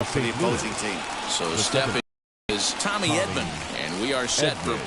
for the opposing team. So step in is Tommy Edman, and we are set for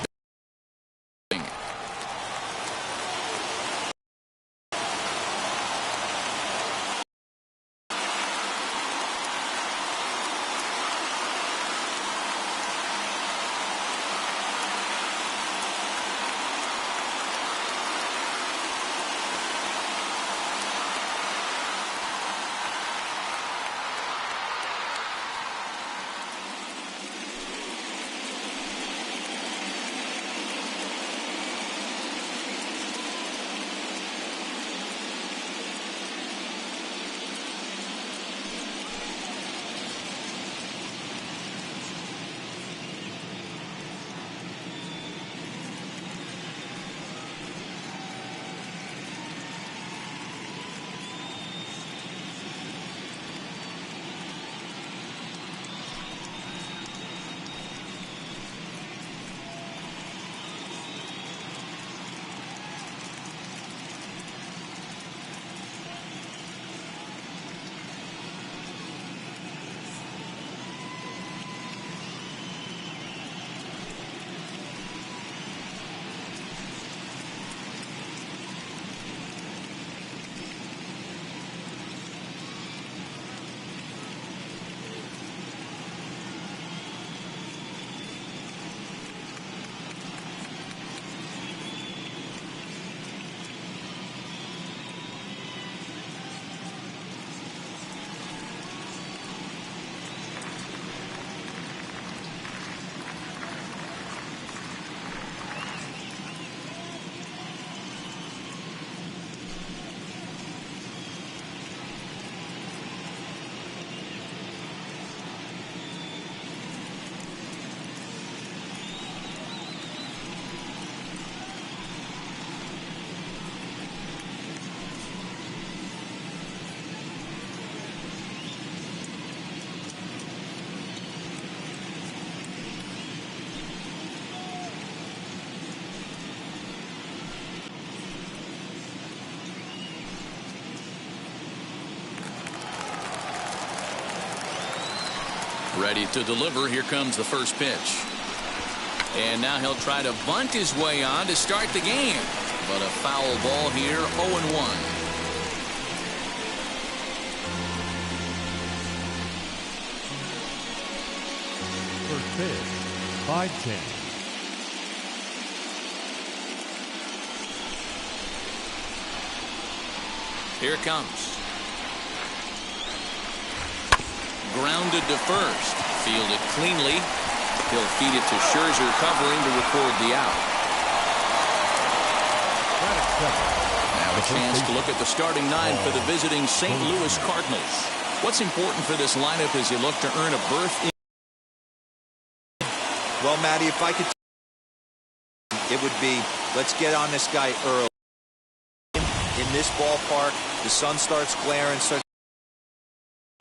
ready to deliver. Here comes the first pitch. And now he'll try to bunt his way on to start the game. But a foul ball here, 0-1. First pitch, 5-10. Here it comes. Grounded to first. Fielded cleanly. He'll feed it to Scherzer, covering to record the out. Now a chance to look at the starting nine for the visiting St. Louis Cardinals. What's important for this lineup as you look to earn a berth in? Well, Matty, if I could, it would be, let's get on this guy early. In this ballpark, the sun starts glaring,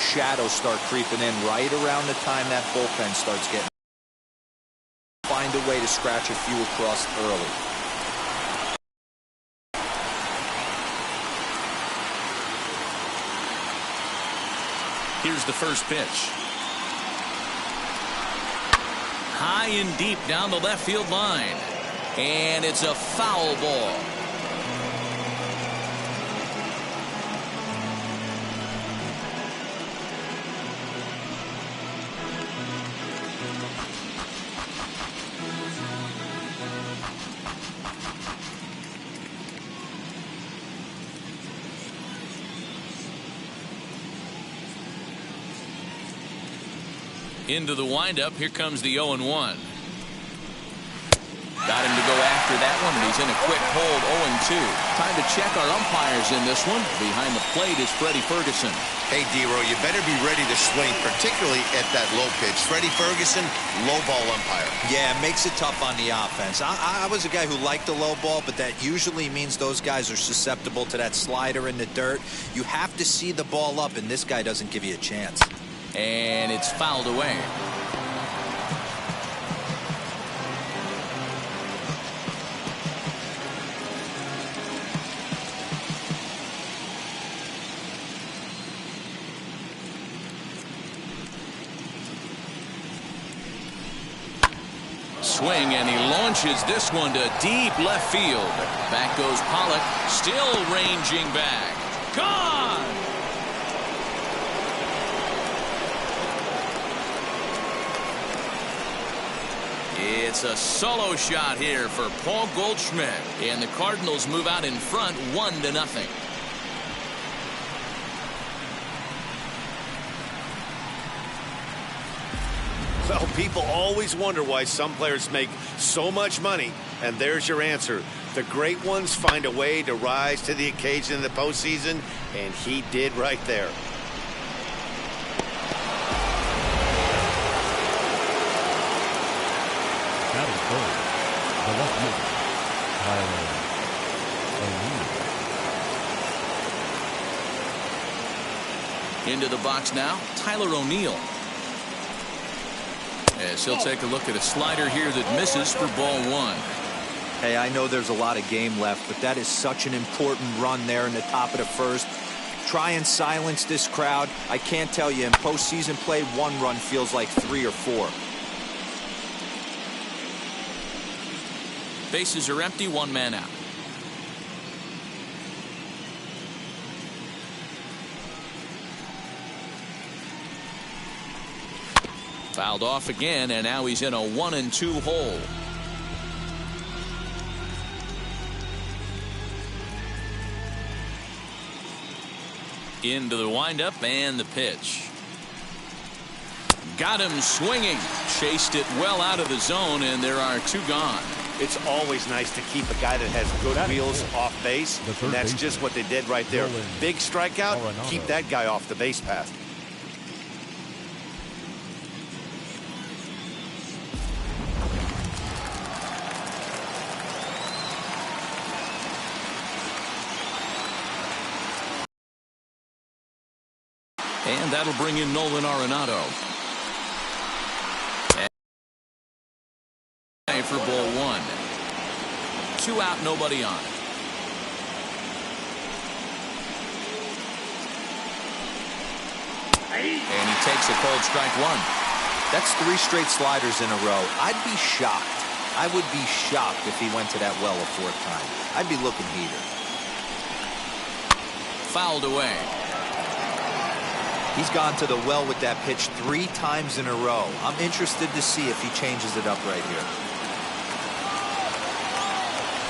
shadows start creeping in right around the time that bullpen starts getting. Find a way to scratch a few across early. Here's the first pitch. High and deep down the left field line. And it's a foul ball. Into the windup. Here comes the 0-1. Got him to go after that one, and he's in a quick hold. 0-2. Time to check our umpires in this one. Behind the plate is Freddie Ferguson. Hey, D-Row, you better be ready to swing, particularly at that low pitch. Freddie Ferguson, low ball umpire. Yeah, it makes it tough on the offense. I was a guy who liked the low ball, but that usually means those guys are susceptible to that slider in the dirt. You have to see the ball up, and this guy doesn't give you a chance. And it's fouled away. Swing, and he launches this one to deep left field. Back goes Pollock, still ranging back. Gone! It's a solo shot here for Paul Goldschmidt, and the Cardinals move out in front 1-0. Well, people always wonder why some players make so much money, and there's your answer. The great ones find a way to rise to the occasion in the postseason, and he did right there. Batting third, the left fielder, Tyler O'Neill. Into the box now, Tyler O'Neill. As he'll take a look at a slider here that misses for ball one. Hey, I know there's a lot of game left, but that is such an important run there in the top of the first. Try and silence this crowd. I can't tell you, in postseason play, one run feels like 3 or 4. Bases are empty, one man out. Fouled off again, and now he's in a 1-2 hole. Into the windup and the pitch. Got him swinging. Chased it well out of the zone, and there are 2 gone. It's always nice to keep a guy that has good wheels off base, and that's just what they did right there. Big strikeout, keep that guy off the base path. And that'll bring in Nolan Arenado. And for ball one. 2 out, nobody on. And he takes a cold strike one. That's 3 straight sliders in a row. I'd be shocked. I would be shocked if he went to that well a 4th time. I'd be looking heater. Fouled away. He's gone to the well with that pitch 3 times in a row. I'm interested to see if he changes it up right here.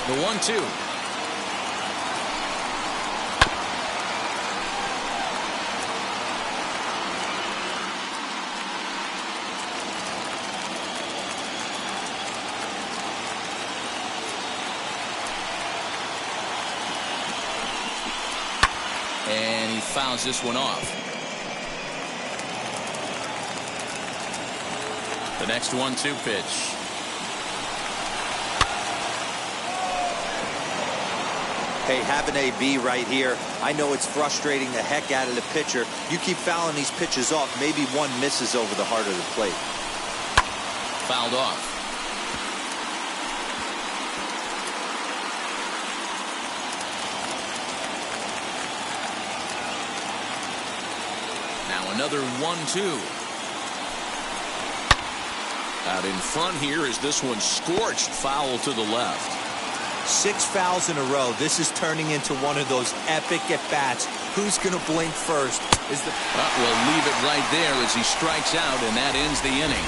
The 1-2. And he fouls this one off. The next 1-2 pitch. Hey, have an AB right here. I know it's frustrating the heck out of the pitcher. You keep fouling these pitches off, maybe one misses over the heart of the plate. Fouled off. Now another 1-2. Out in front here is this one scorched foul to the left. 6 fouls in a row. This is turning into one of those epic at-bats. Who's going to blink first? We'll leave it right there as he strikes out, and that ends the inning.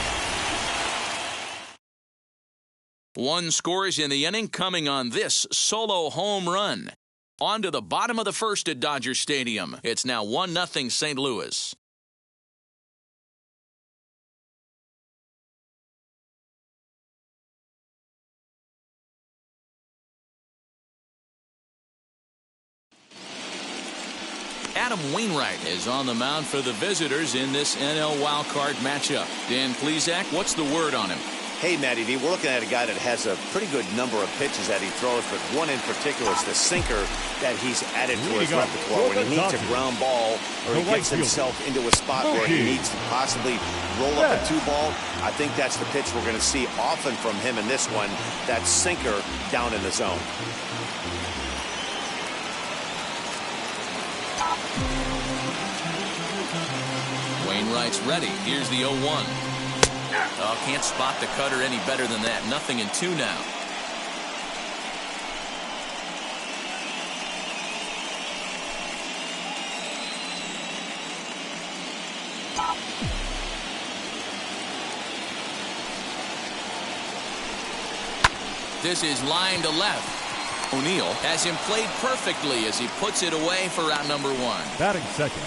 1 scores in the inning coming on this solo home run. On to the bottom of the first at Dodger Stadium. It's now 1-0 St. Louis. Adam Wainwright is on the mound for the visitors in this NL wildcard matchup. Dan Plesac, what's the word on him? Hey, Matty V, we're looking at a guy that has a pretty good number of pitches that he throws, but one in particular is the sinker that he's added to his repertoire. When he needs a ground ball or he gets himself into a spot where he needs to possibly roll up a 2-ball, I think that's the pitch we're going to see often from him in this one, that sinker down in the zone. Wainwright's ready. Here's the 0-1. Oh, can't spot the cutter any better than that. 0-2 now. This is line to left. O'Neill has him played perfectly as he puts it away for out number 1. Batting second,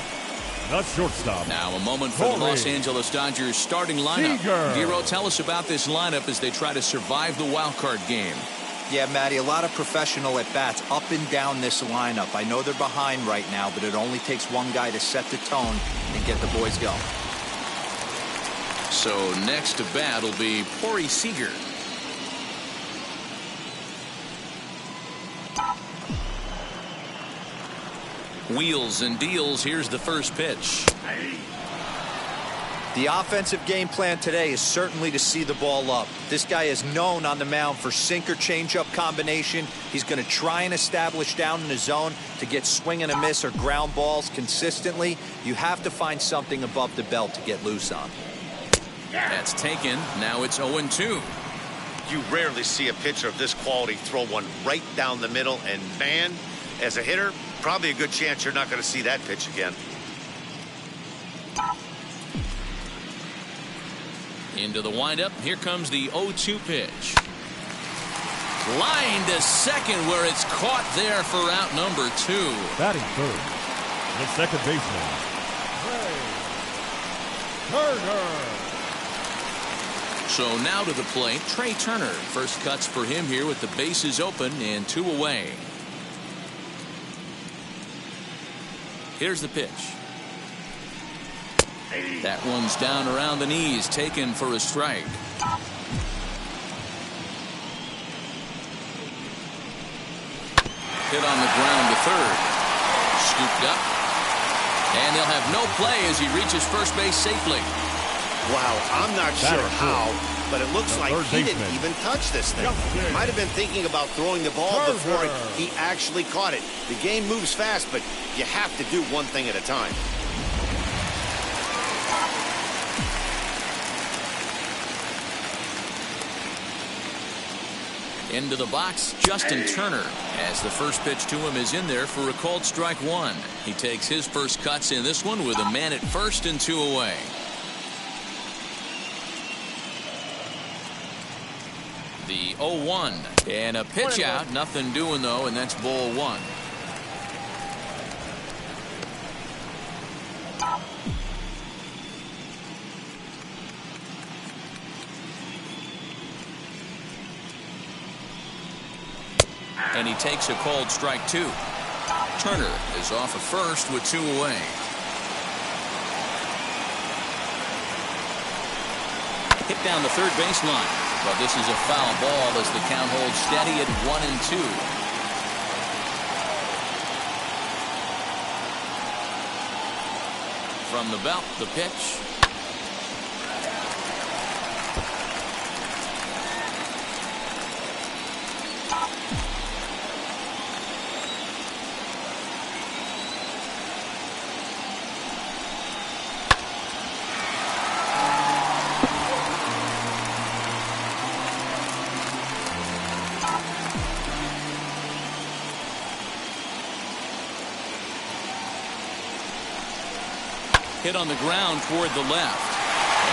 the shortstop. Now a moment for the Los Angeles Dodgers starting lineup. Dero, tell us about this lineup as they try to survive the wild card game. Yeah, Matty, a lot of professional at-bats up and down this lineup. I know they're behind right now, but it only takes one guy to set the tone and get the boys going. So next to bat will be Corey Seager. Wheels and deals. Here's the first pitch. The offensive game plan today is certainly to see the ball up. This guy is known on the mound for sinker changeup combination. He's going to try and establish down in the zone to get swing and a miss or ground balls consistently. You have to find something above the belt to get loose on. That's taken. Now it's 0-2. You rarely see a pitcher of this quality throw one right down the middle, and man, as a hitter, probably a good chance you're not going to see that pitch again. Into the windup. Here comes the 0-2 pitch. Line to second, where it's caught there for out number 2. Batting third, the second baseman, Trey Turner. So now to the plate, Trey Turner. First cuts for him here with the bases open and 2 away. Here's the pitch. That one's down around the knees, taken for a strike. Hit on the ground to third. Scooped up. And they'll have no play as he reaches first base safely. Wow, I'm not sure how, but it looks like he didn't even touch this thing. Might have been thinking about throwing the ball before he actually caught it. The game moves fast, but you have to do one thing at a time. Into the box, Justin Turner, as the first pitch to him is in there for a called strike 1. He takes his first cuts in this one with a man at first and 2 away. The 0-1 and a pitch out. Nothing doing though, and that's ball 1. And he takes a called strike 2. Turner is off at first with 2 away. Hit down the third baseline. But this is a foul ball as the count holds steady at 1-2. From the belt, the pitch. Hit on the ground toward the left.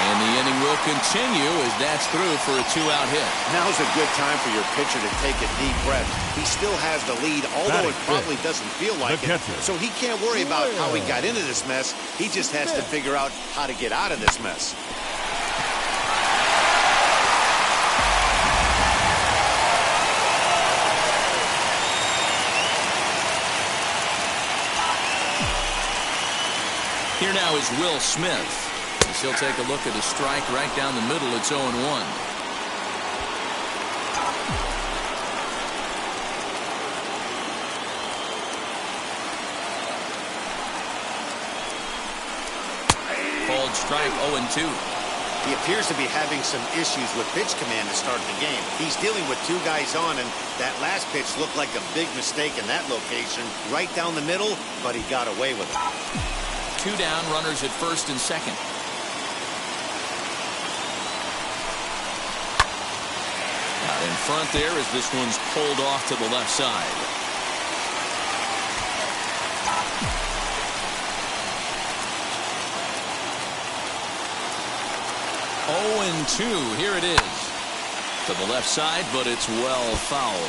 And the inning will continue as that's through for a 2-out hit. Now's a good time for your pitcher to take a deep breath. He still has the lead, although it probably doesn't feel like it. So he can't worry about how he got into this mess. He just has to figure out how to get out of this mess. Here now is Will Smith. As he'll take a look at a strike right down the middle. It's 0-1. Called strike 0-2. He appears to be having some issues with pitch command to start the game. He's dealing with 2 guys on, and that last pitch looked like a big mistake in that location. Right down the middle, but he got away with it. 2 down, runners at first and second. front there as this one's pulled off to the left side. Oh, 2. Here it is. To the left side, but it's well foul.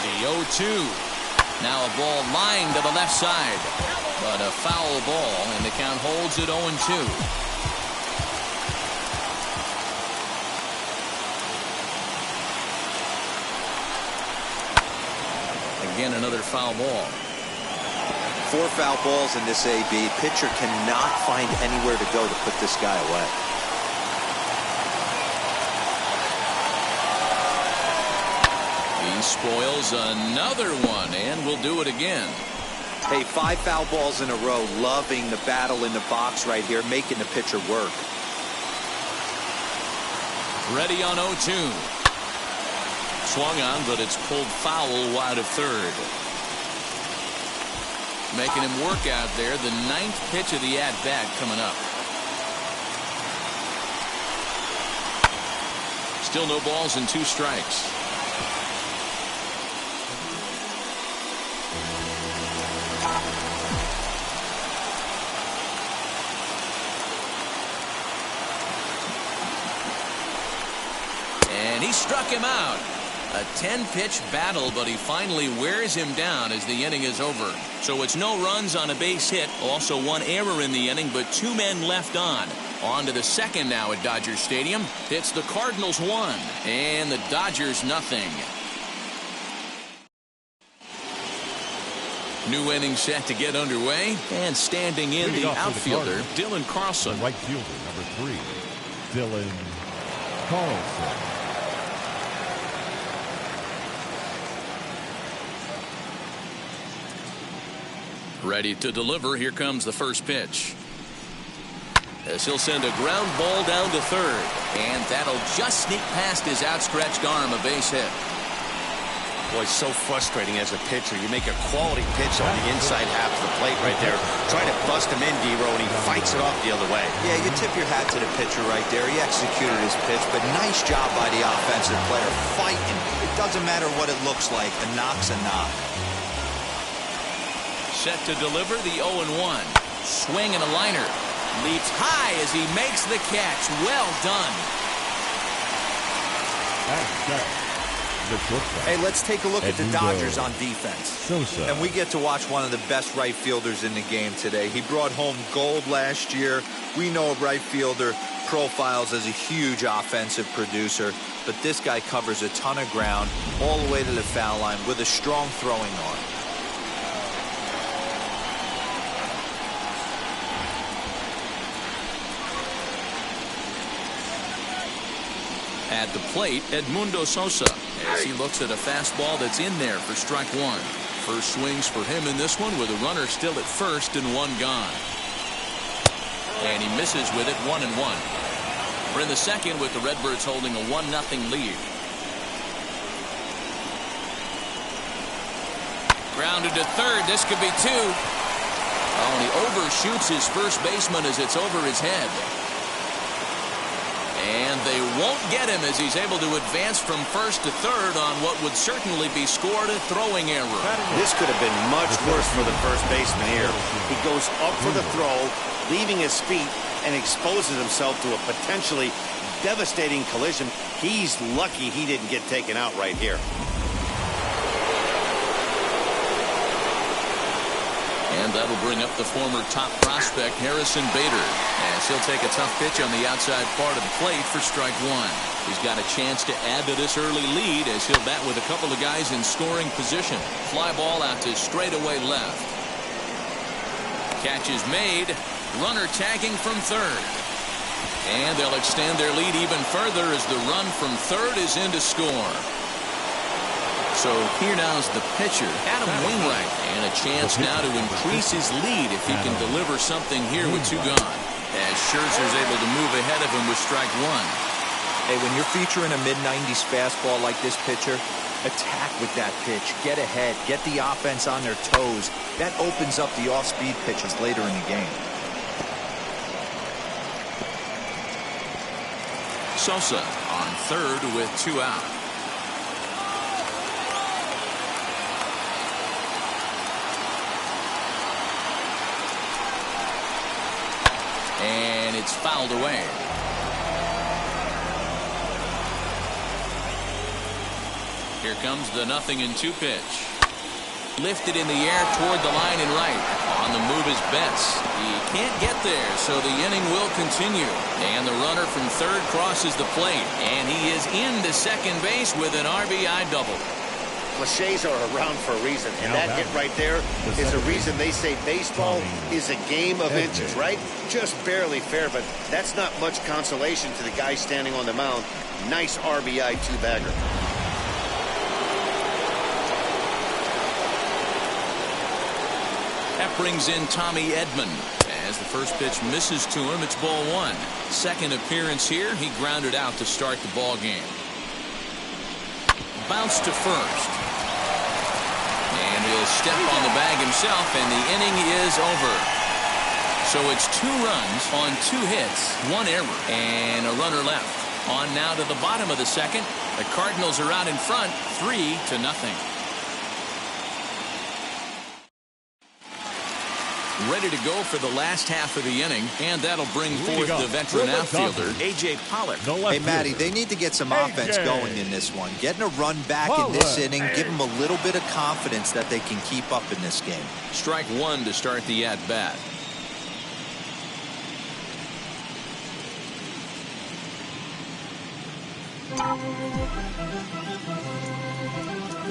The 0-2. Now a ball lined to the left side, but a foul ball, and the count holds at 0-2. Again, another foul ball. 4 foul balls in this AB. Pitcher cannot find anywhere to go to put this guy away. He spoils another one, and will do it again. Hey, 5 foul balls in a row. Loving the battle in the box right here, making the pitcher work. Ready on 0-2. Swung on, but it's pulled foul wide of third. Making him work out there. The 9th pitch of the at-bat coming up. Still no balls and 2 strikes. And he struck him out. A 10-pitch battle, but he finally wears him down as the inning is over. So it's no runs on a base hit. Also 1 error in the inning, but 2 men left on. On to the second now at Dodger Stadium. It's the Cardinals 1 and the Dodgers nothing. New inning set to get underway, and standing in the outfielder, Dylan Carlson. The right fielder, number 3, Dylan Carlson. Ready to deliver. Here comes the first pitch. As he'll send a ground ball down to third, and that'll just sneak past his outstretched arm, a base hit. Boy, it's so frustrating as a pitcher. You make a quality pitch on the inside half of the plate right there. Try to bust him in, D-Row, and he fights it off the other way. Yeah, you tip your hat to the pitcher right there. He executed his pitch, but nice job by the offensive player fighting. It doesn't matter what it looks like. A knock's a knock. Set to deliver the 0-1. Swing and a liner. Leaps high as he makes the catch. Well done. Hey, let's take a look at the Dodgers on defense. Sosa. And we get to watch one of the best right fielders in the game today. He brought home gold last year. We know a right fielder profiles as a huge offensive producer, but this guy covers a ton of ground all the way to the foul line with a strong throwing arm. At the plate, Edmundo Sosa, as he looks at a fastball that's in there for strike 1. First swings for him in this one with a runner still at first and 1 gone. And he misses with it, 1-1. We're in the second with the Redbirds holding a 1-0 lead. Grounded to third. This could be 2. Oh, and he overshoots his first baseman as it's over his head. And they won't get him as he's able to advance from first to third on what would certainly be scored a throwing error. This could have been much worse for the first baseman here. He goes up for the throw, leaving his feet, and exposes himself to a potentially devastating collision. He's lucky he didn't get taken out right here. And that'll bring up the former top prospect, Harrison Bader, as he'll take a tough pitch on the outside part of the plate for strike 1. He's got a chance to add to this early lead as he'll bat with a couple of guys in scoring position. Fly ball out to straightaway left. Catch is made. Runner tagging from third. And they'll extend their lead even further as the run from third is in to score. So here now is the pitcher, Adam Wainwright, and a chance now to increase his lead if he can deliver something here with 2 gone. As Scherzer's able to move ahead of him with strike 1. Hey, when you're featuring a mid-90s fastball like this pitcher, Attack with that pitch. Get ahead. Get the offense on their toes. That opens up the off-speed pitches later in the game. Sosa on third with 2 out. And it's fouled away. Here comes the 0-2 pitch. Lifted in the air toward the line and right. On the move is Betts. He can't get there, so the inning will continue. And the runner from third crosses the plate. And he is into second base with an RBI double. Cliches are around for a reason, and that hit right there is the reason they say baseball is a game of inches, right? Just barely fair, but that's not much consolation to the guy standing on the mound. Nice RBI two-bagger. That brings in Tommy Edman. As the first pitch misses to him, it's ball 1. Second appearance here, he grounded out to start the ball game. Bounce to first. And he'll step on the bag himself, and the inning is over. So it's 2 runs on 2 hits, 1 error, and a runner left. On now to the bottom of the second. The Cardinals are out in front, 3-0. Ready to go for the last half of the inning, and that'll bring forth the veteran outfielder, A.J. Pollock. Hey, Matty, they need to get some offense going in this one. Getting a run back in this inning, give them a little bit of confidence that they can keep up in this game. Strike 1 to start the at-bat.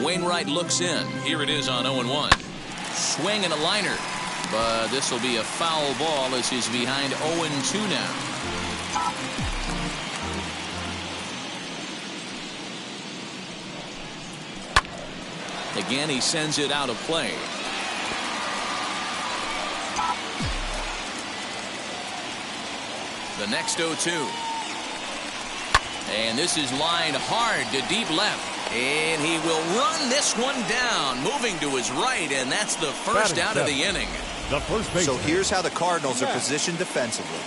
Wainwright looks in. Here it is on 0-1. Swing and a liner. But this will be a foul ball as he's behind 0-2 now. Again, he sends it out of play. The next 0-2. And this is lined hard to deep left. And he will run this one down, moving to his right, and that's the first out of the inning. So here's how the Cardinals are positioned defensively.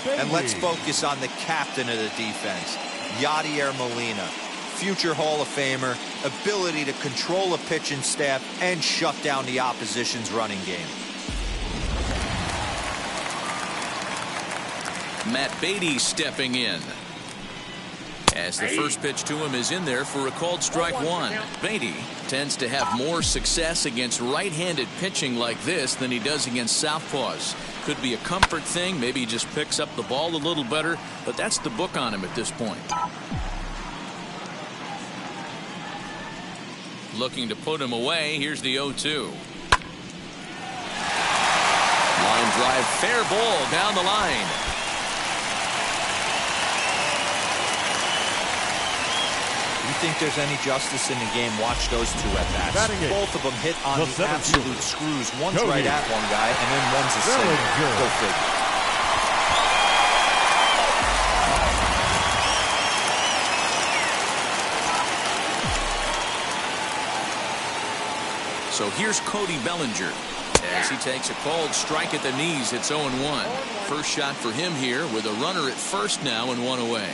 And let's focus on the captain of the defense, Yadier Molina. Future Hall of Famer, ability to control a pitching staff and shut down the opposition's running game. Matt Beatty stepping in. As the first pitch to him is in there for a called strike 1. Beatty tends to have more success against right-handed pitching like this than he does against southpaws. Could be a comfort thing. Maybe he just picks up the ball a little better, but that's the book on him at this point. Looking to put him away. Here's the 0-2. Line drive, fair ball down the line. You think there's any justice in the game? Watch those 2 at-bats. Both of them hit on the absolute screws. One's right at one guy, and then one's a single. Go figure. So here's Cody Bellinger as he takes a called strike at the knees. It's 0-1. First shot for him here with a runner at first now and 1 away.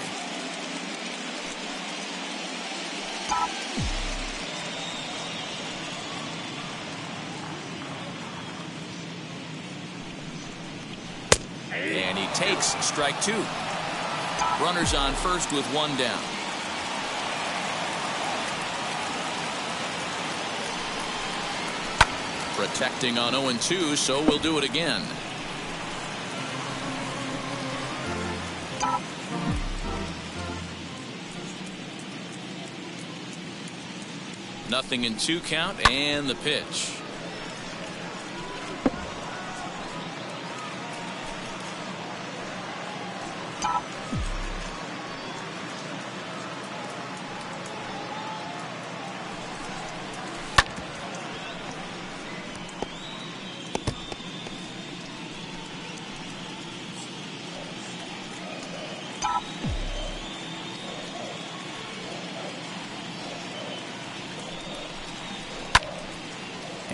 And he takes strike 2. Runners on first with 1 down. Protecting on 0-2, so we'll do it again. Nothing in 2 count, and the pitch.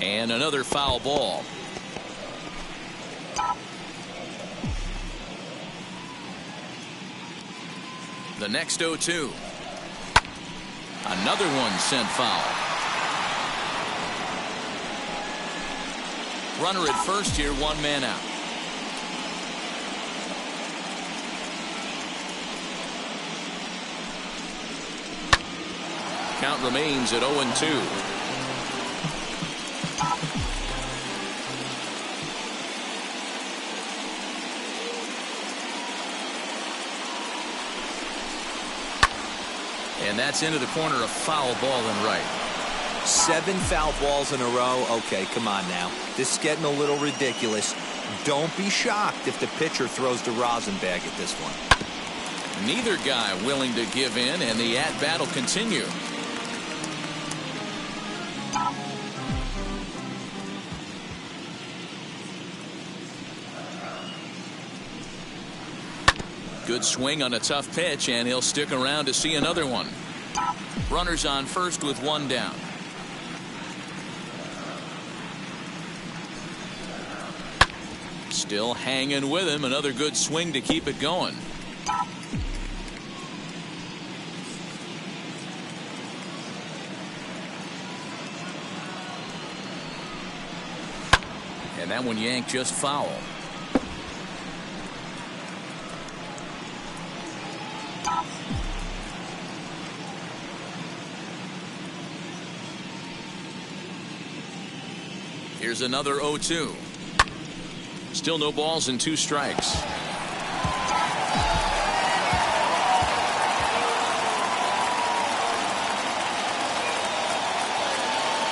And another foul ball. The next 0-2. Another one sent foul. Runner at first here, one man out. Count remains at 0-2. And that's into the corner, a foul ball and right. 7 foul balls in a row. Okay, come on now. This is getting a little ridiculous. Don't be shocked if the pitcher throws the rosin bag at this one. Neither guy willing to give in, and the at-bat will continue. Good swing on a tough pitch, and he'll stick around to see another one. Runners on first with one down. Still hanging with him. Another good swing to keep it going. And that one yanked just foul. Here's another 0-2. Still no balls and 2 strikes.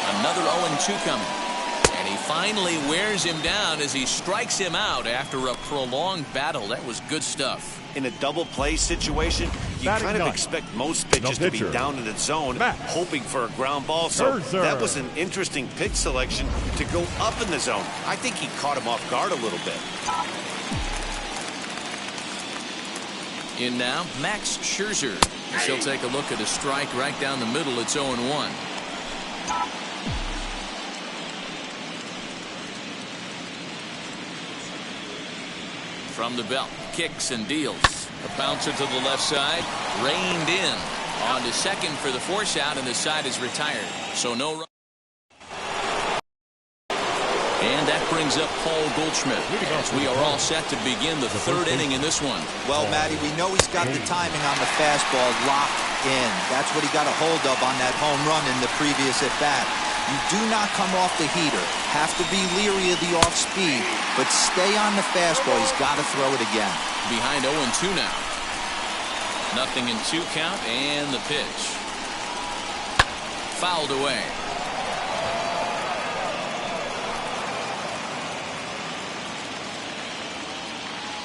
Another 0-2 coming. And he finally wears him down as he strikes him out after a prolonged battle. That was good stuff. In a double play situation, you kind of expect most pitches to be down in the zone, hoping for a ground ball. So that was an interesting pitch selection to go up in the zone. I think he caught him off guard a little bit. In now, Max Scherzer. She'll take a look at a strike right down the middle. It's 0-1. From the belt, kicks and deals. A bouncer to the left side, reined in. On to second for the force out, and the side is retired. So no run. And that brings up Paul Goldschmidt, as we are all set to begin the 3rd inning in this one. Well, Matty, we know he's got the timing on the fastball locked in. That's what he got a hold of on that home run in the previous at-bat. You do not come off the heater. Have to be leery of the off speed, but stay on the fastball. He's got to throw it again. Behind 0-2 now. Nothing in 2 count, and the pitch. Fouled away.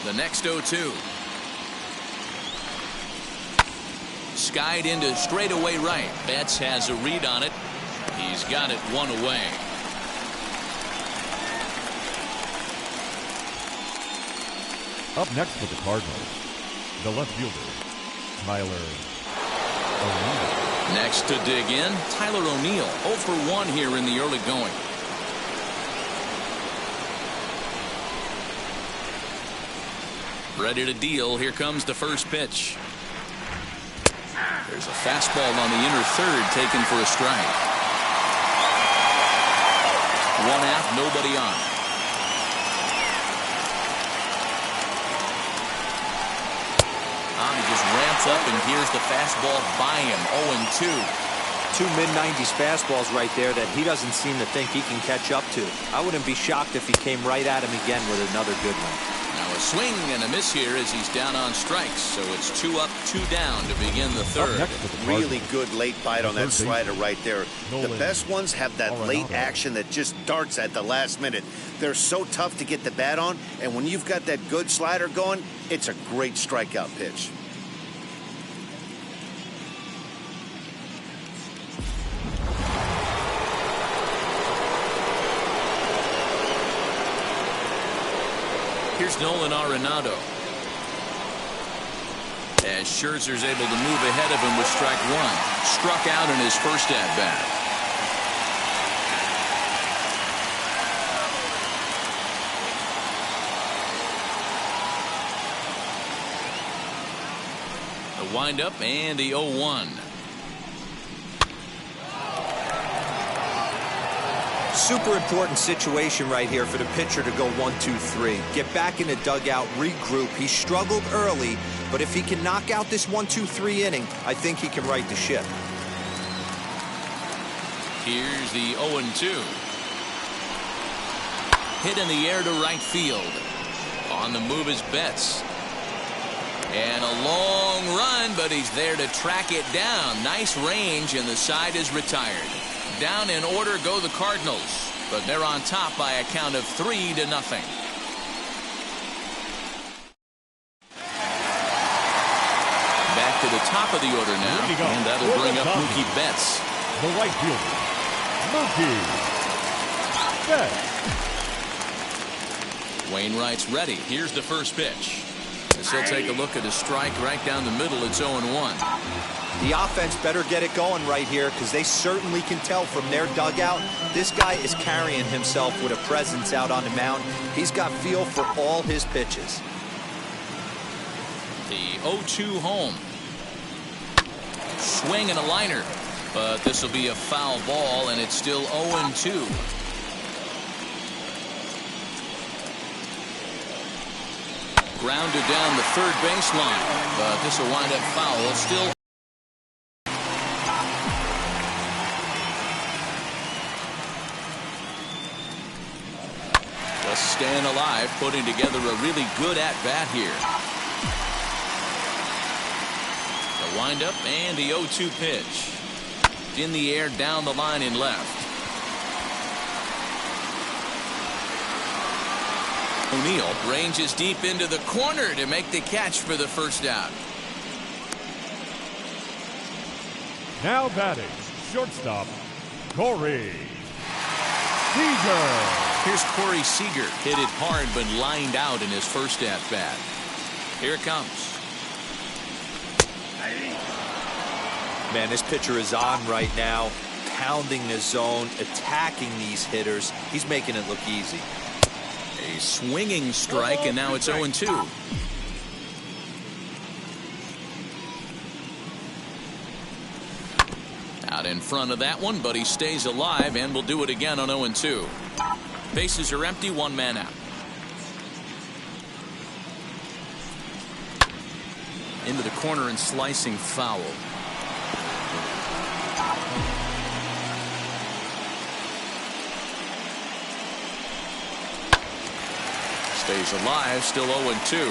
The next 0-2. Skied into straightaway right. Betts has a read on it. He's got it 1 away. Up next for the Cardinals, the left fielder, Tyler O'Neill. Next to dig in, Tyler O'Neill. 0 for 1 here in the early going. Ready to deal. Here comes the first pitch. There's a fastball on the inner third taken for a strike. 1 out, nobody on. He just ramps up, and here's the fastball by him. 0-2. 2 mid-90s fastballs right there that he doesn't seem to think he can catch up to. I wouldn't be shocked if he came right at him again with another good one. Now a swing and a miss here as he's down on strikes. So it's 2 up, 2 down to begin the 3rd. Really good late bite on that slider right there. The best ones have that late action that just darts at the last minute. They're so tough to get the bat on, and when you've got that good slider going, it's a great strikeout pitch. Here's Nolan Arenado. As Scherzer's able to move ahead of him with strike 1. Struck out in his first at-bat. wind up and the 0-1. Super important situation right here for the pitcher to go 1-2-3. Get back in the dugout, regroup. He struggled early, but if he can knock out this 1-2-3 inning, I think he can right the ship. Here's the 0-2. Hit in the air to right field. On the move is Betts. And a long run, but he's there to track it down. Nice range, and the side is retired. Down in order go the Cardinals, but they're on top by a count of 3-0. Back to the top of the order now, and that'll bring up Mookie Betts. The right fielder, Mookie Betts. Wainwright's ready. Here's the first pitch. As he'll take a look at a strike right down the middle. It's 0-1. The offense better get it going right here, because they certainly can tell from their dugout this guy is carrying himself with a presence out on the mound. He's got feel for all his pitches. The 0-2 home. Swing and a liner, but this will be a foul ball, and it's still 0-2. Grounded down the third baseline, but this will wind up foul. Still just staying alive, putting together a really good at-bat here. The windup and the 0-2 pitch. In the air, down the line and left. O'Neill ranges deep into the corner to make the catch for the first out. Now batting, shortstop, Corey Seager. Here's Corey Seager. Hit it hard but lined out in his first at-bat. Here it comes. Man, this pitcher is on right now, pounding the zone, attacking these hitters. He's making it look easy. A swinging strike, and now it's 0-2. Out in front of that one, but he stays alive and will do it again on 0-2. Bases are empty, one man out. Into the corner and slicing foul. Stays alive, still 0-2.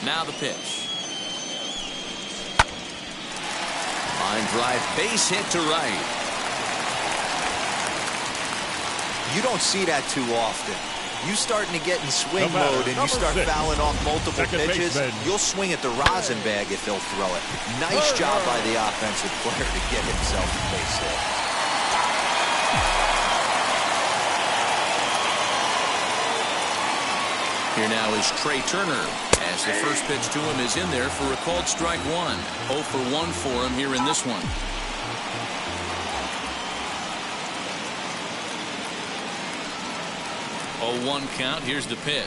Now the pitch. Line drive, base hit to right. You don't see that too often. You starting to get in swing mode and you start fouling off multiple pitches, you'll swing at the rosin bag if they'll throw it. Nice job by the offensive player to get himself a base hit. Here now is Trey Turner, as the first pitch to him is in there for a called strike one. 0 for 1 for him here in this one. Oh, 1 count. Here's the pitch.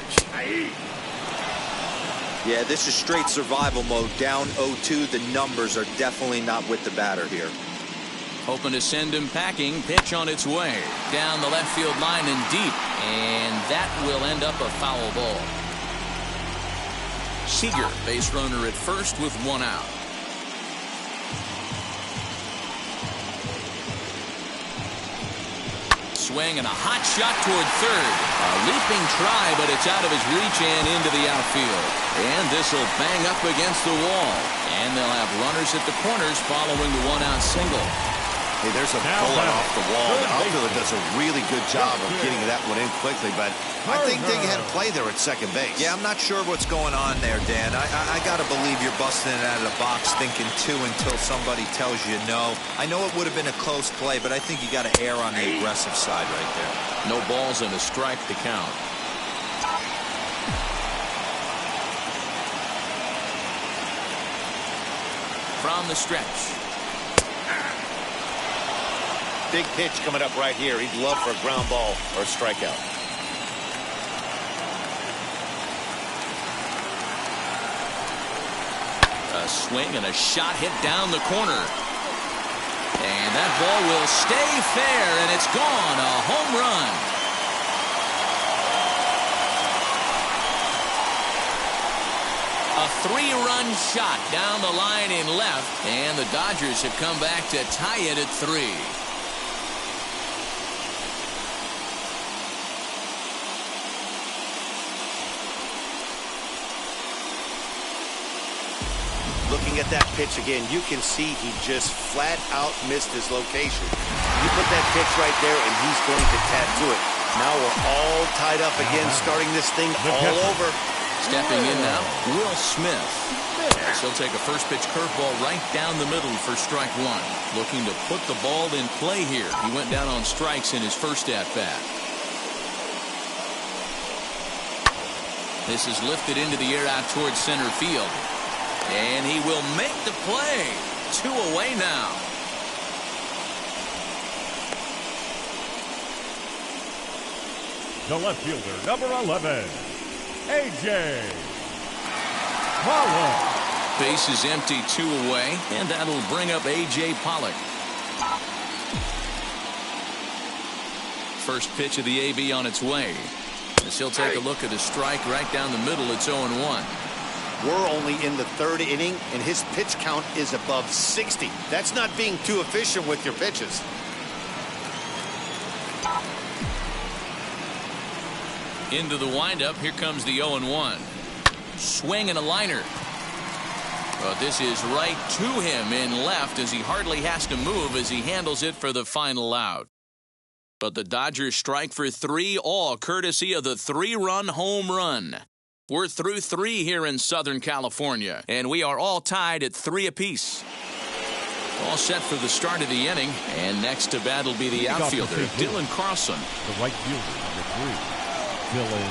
Yeah, this is straight survival mode. Down 0-2. The numbers are definitely not with the batter here. Hoping to send him packing. Pitch on its way. Down the left field line and deep. And that will end up a foul ball. Seager, base runner at first with 1 out. Swing and a hot shot toward third. A leaping try, but it's out of his reach and into the outfield. And this will bang up against the wall. And they'll have runners at the corners following the 1-out single. Hey, there's a bullet off the wall. The outfielder does a really good job of getting that one in quickly, but I think they had a play there at second base. Yeah, I'm not sure what's going on there, Dan. I got to believe you're busting it out of the box thinking 2 until somebody tells you no. I know it would have been a close play, but I think you got to err on the aggressive side right there. No balls and a strike to count. From the stretch. Big pitch coming up right here. He'd love for a ground ball or a strikeout. A swing and a shot hit down the corner. And that ball will stay fair, and it's gone. A home run. A 3-run shot down the line in left, and the Dodgers have come back to tie it at 3. Looking at that pitch again, you can see he just flat out missed his location. You put that pitch right there, and he's going to tattoo it. Now we're all tied up again, starting this thing all over. Stepping in now, Will Smith. As he'll take a first pitch curveball right down the middle for strike 1. Looking to put the ball in play here. He went down on strikes in his first at-bat. This is lifted into the air out towards center field. And he will make the play. 2 away now. The left fielder, number 11, A.J. Pollock. Base is empty, 2 away, and that'll bring up A.J. Pollock. First pitch of the AB on its way. As he'll take a look at a strike right down the middle, it's 0-1. We're only in the 3rd inning, and his pitch count is above 60. That's not being too efficient with your pitches. Into the windup, here comes the 0-1. Swing and a liner. But this is right to him in left as he hardly has to move as he handles it for the final out. But the Dodgers strike for 3, all courtesy of the 3-run home run. We're through 3 here in Southern California, and we are all tied at 3 apiece. All set for the start of the inning, and next to bat will be the outfielder, Dylan Carlson. The right fielder, number 3, Dylan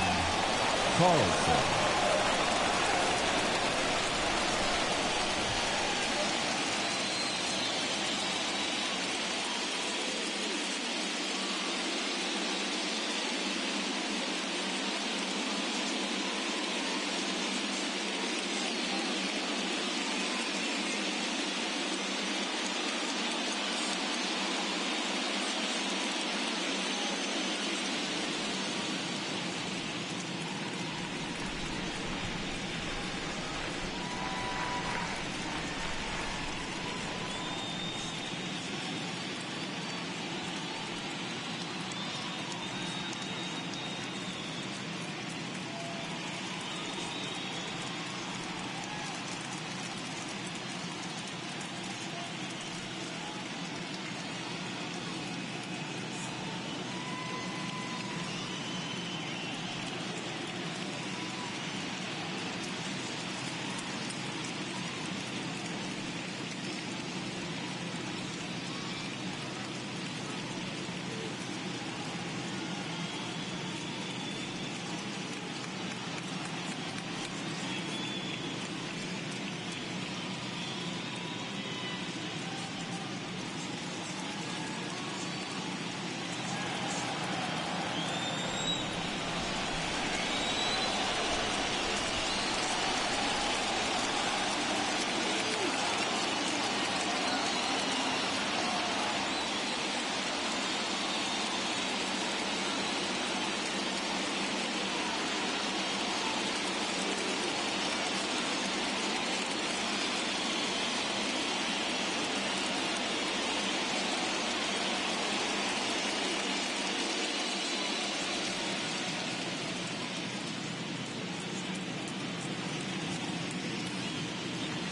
Carlson.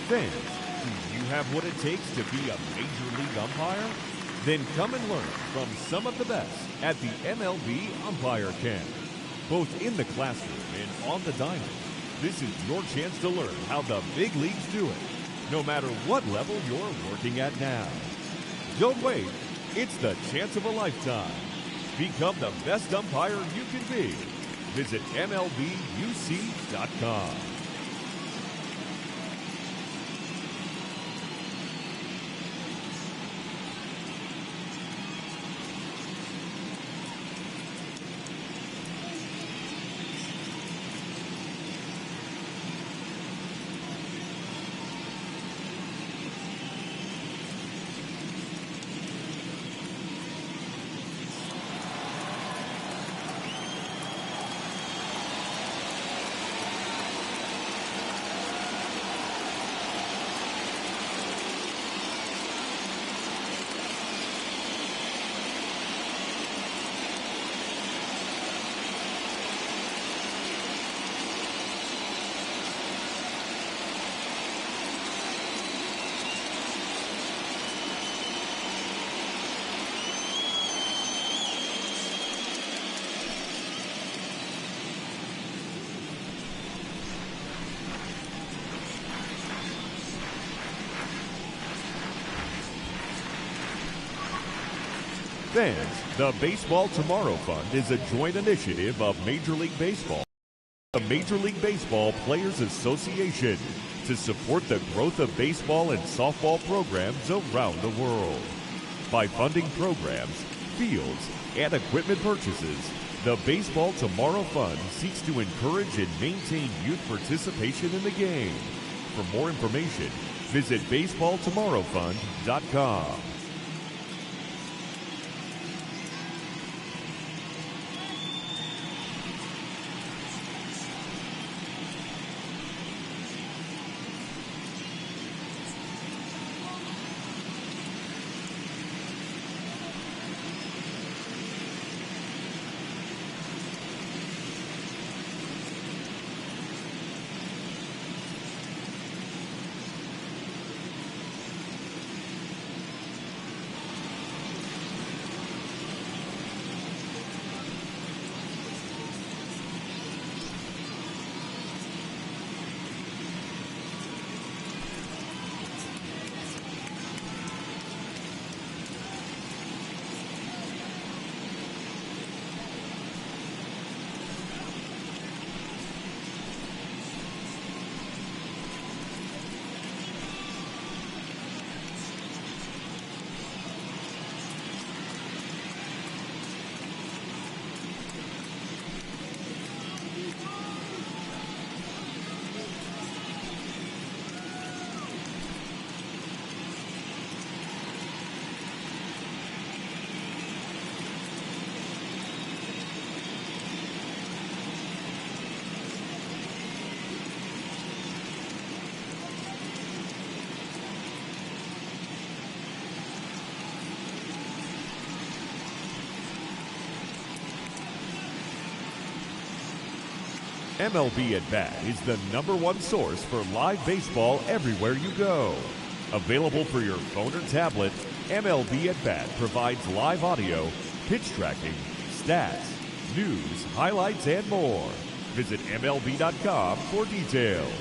Fans, do you have what it takes to be a major league umpire? Then come and learn from some of the best at the MLB Umpire Camp. Both in the classroom and on the diamond, this is your chance to learn how the big leagues do it, no matter what level you're working at now. Don't wait. It's the chance of a lifetime. Become the best umpire you can be. Visit MLBUC.com. Fans, the Baseball Tomorrow Fund is a joint initiative of Major League Baseball, the Major League Baseball Players Association, to support the growth of baseball and softball programs around the world. By funding programs, fields, and equipment purchases, the Baseball Tomorrow Fund seeks to encourage and maintain youth participation in the game. For more information, visit baseballtomorrowfund.com. MLB At Bat is the #1 source for live baseball everywhere you go. Available for your phone or tablet, MLB At Bat provides live audio, pitch tracking, stats, news, highlights, and more. Visit MLB.com for details.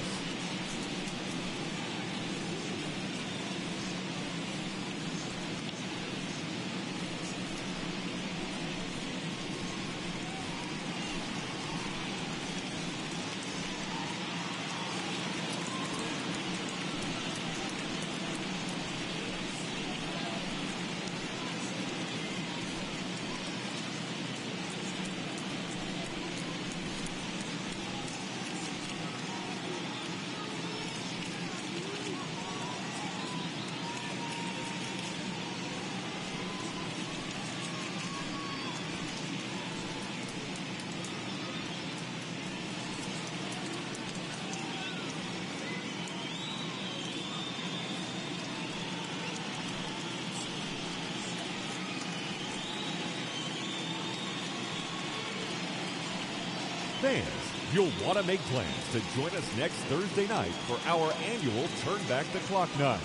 Fans, you'll want to make plans to join us next Thursday night for our annual Turn Back the Clock night.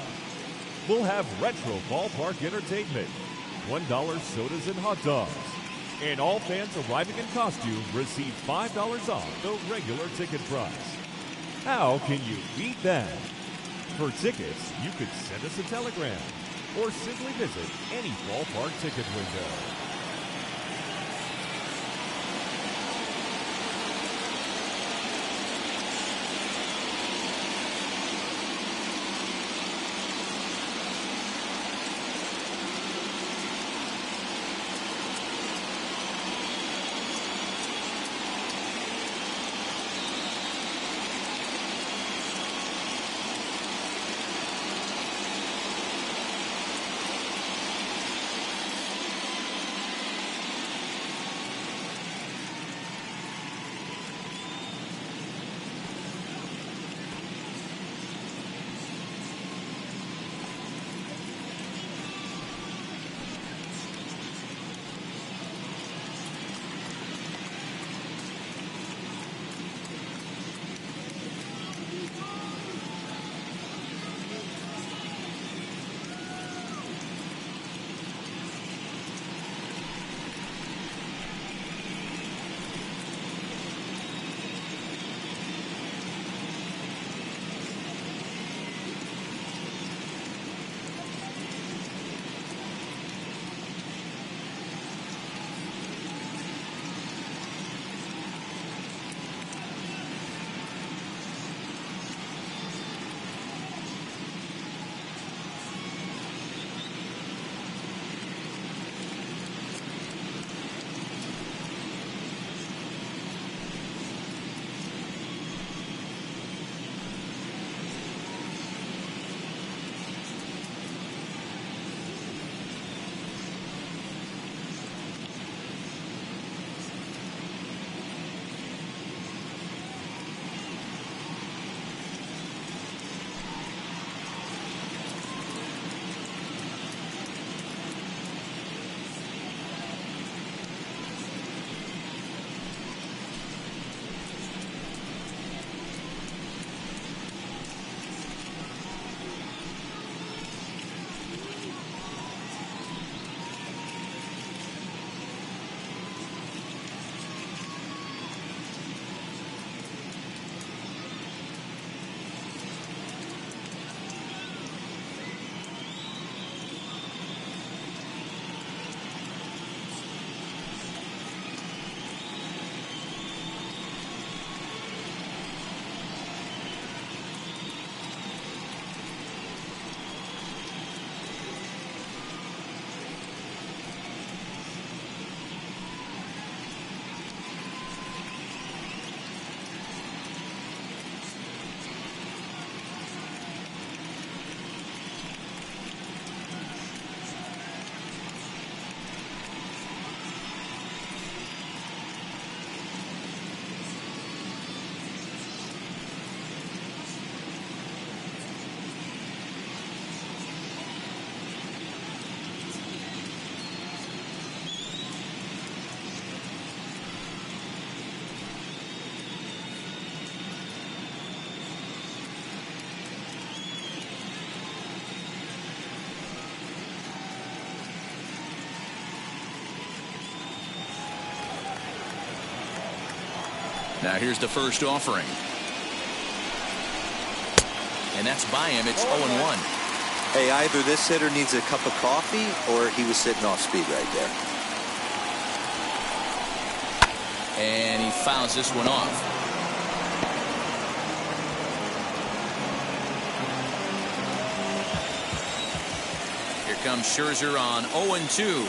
We'll have retro ballpark entertainment, $1 sodas and hot dogs, and all fans arriving in costume receive $5 off the regular ticket price. How can you beat that? For tickets, you could send us a telegram or simply visit any ballpark ticket window. Now here's the first offering. And that's by him. It's 0-1. Hey, either this hitter needs a cup of coffee or he was sitting off speed right there. And he fouls this one off. Here comes Scherzer on 0-2.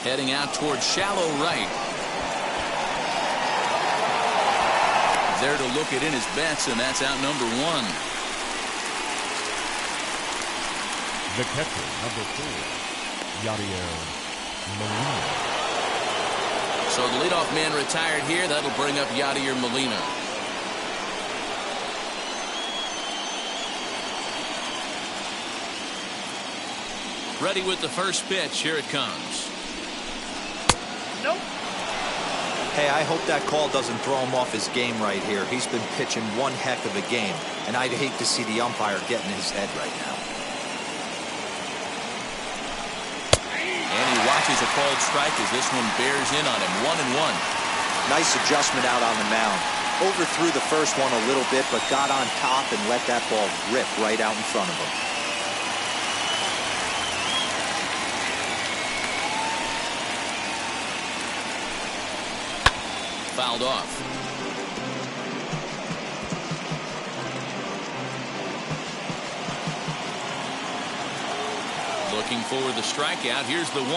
Heading out towards shallow right. There to look it in his bets, and that's out number 1. The catcher, number 4, Yadier Molina. So the leadoff man retired here. That'll bring up Yadier Molina. Ready with the first pitch. Here it comes. Nope. Hey, I hope that call doesn't throw him off his game right here. He's been pitching one heck of a game, and I'd hate to see the umpire get in his head right now. And he watches a called strike as this one bears in on him. 1-1. Nice adjustment out on the mound. Overthrew the first one a little bit, but got on top and let that ball rip right out in front of him. Fouled off. Looking for the strikeout. Here's the 1-2.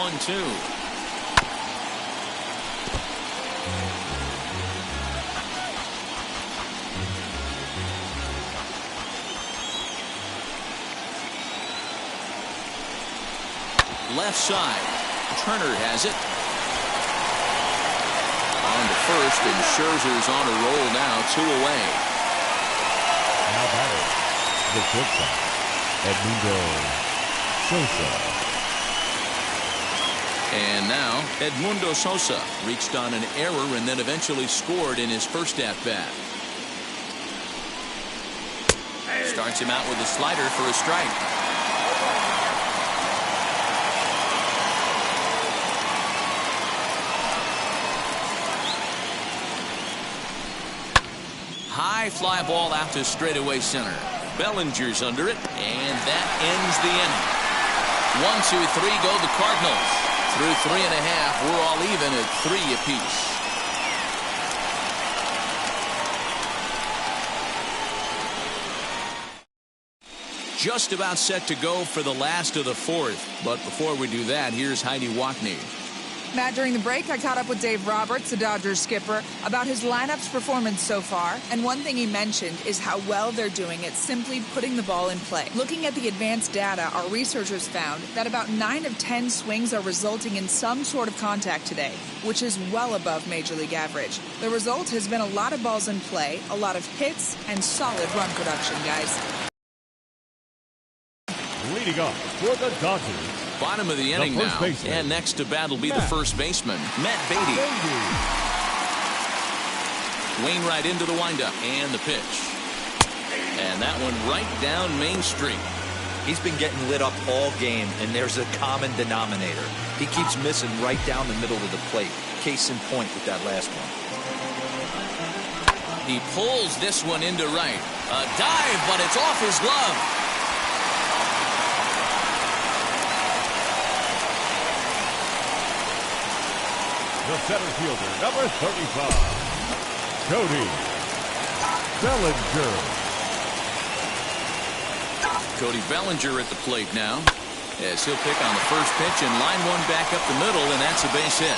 Left side. Turner has it. On to first, and Scherzer's on a roll now, 2 away. Now batting, the shortstop, Edmundo Sosa. And now Edmundo Sosa reached on an error and then eventually scored in his first at-bat. Starts him out with a slider for a strike. High fly ball out to straightaway center. Bellinger's under it, and that ends the inning. 1, 2, 3 go the Cardinals. Through 3.5, we're all even at 3 apiece. Just about set to go for the last of the 4th. But before we do that, here's Heidi Wackney. Matt, during the break, I caught up with Dave Roberts, the Dodgers skipper, about his lineup's performance so far. And one thing he mentioned is how well they're doing at simply putting the ball in play. Looking at the advanced data, our researchers found that about 9 of 10 swings are resulting in some sort of contact today, which is well above Major League average. The result has been a lot of balls in play, a lot of hits, and solid run production, guys. Leading off for the Dodgers. Bottom of the inning now. Baseman. And next to bat will be the first baseman, Matt Beatty. Wainwright into the windup and the pitch. And that one right down Main Street. He's been getting lit up all game, and there's a common denominator. He keeps missing right down the middle of the plate. Case in point with that last one. He pulls this one into right. A dive, but it's off his glove. The center fielder, number 35, Cody Bellinger. Cody Bellinger at the plate now, as he'll pick on the first pitch and line one back up the middle, and that's a base hit.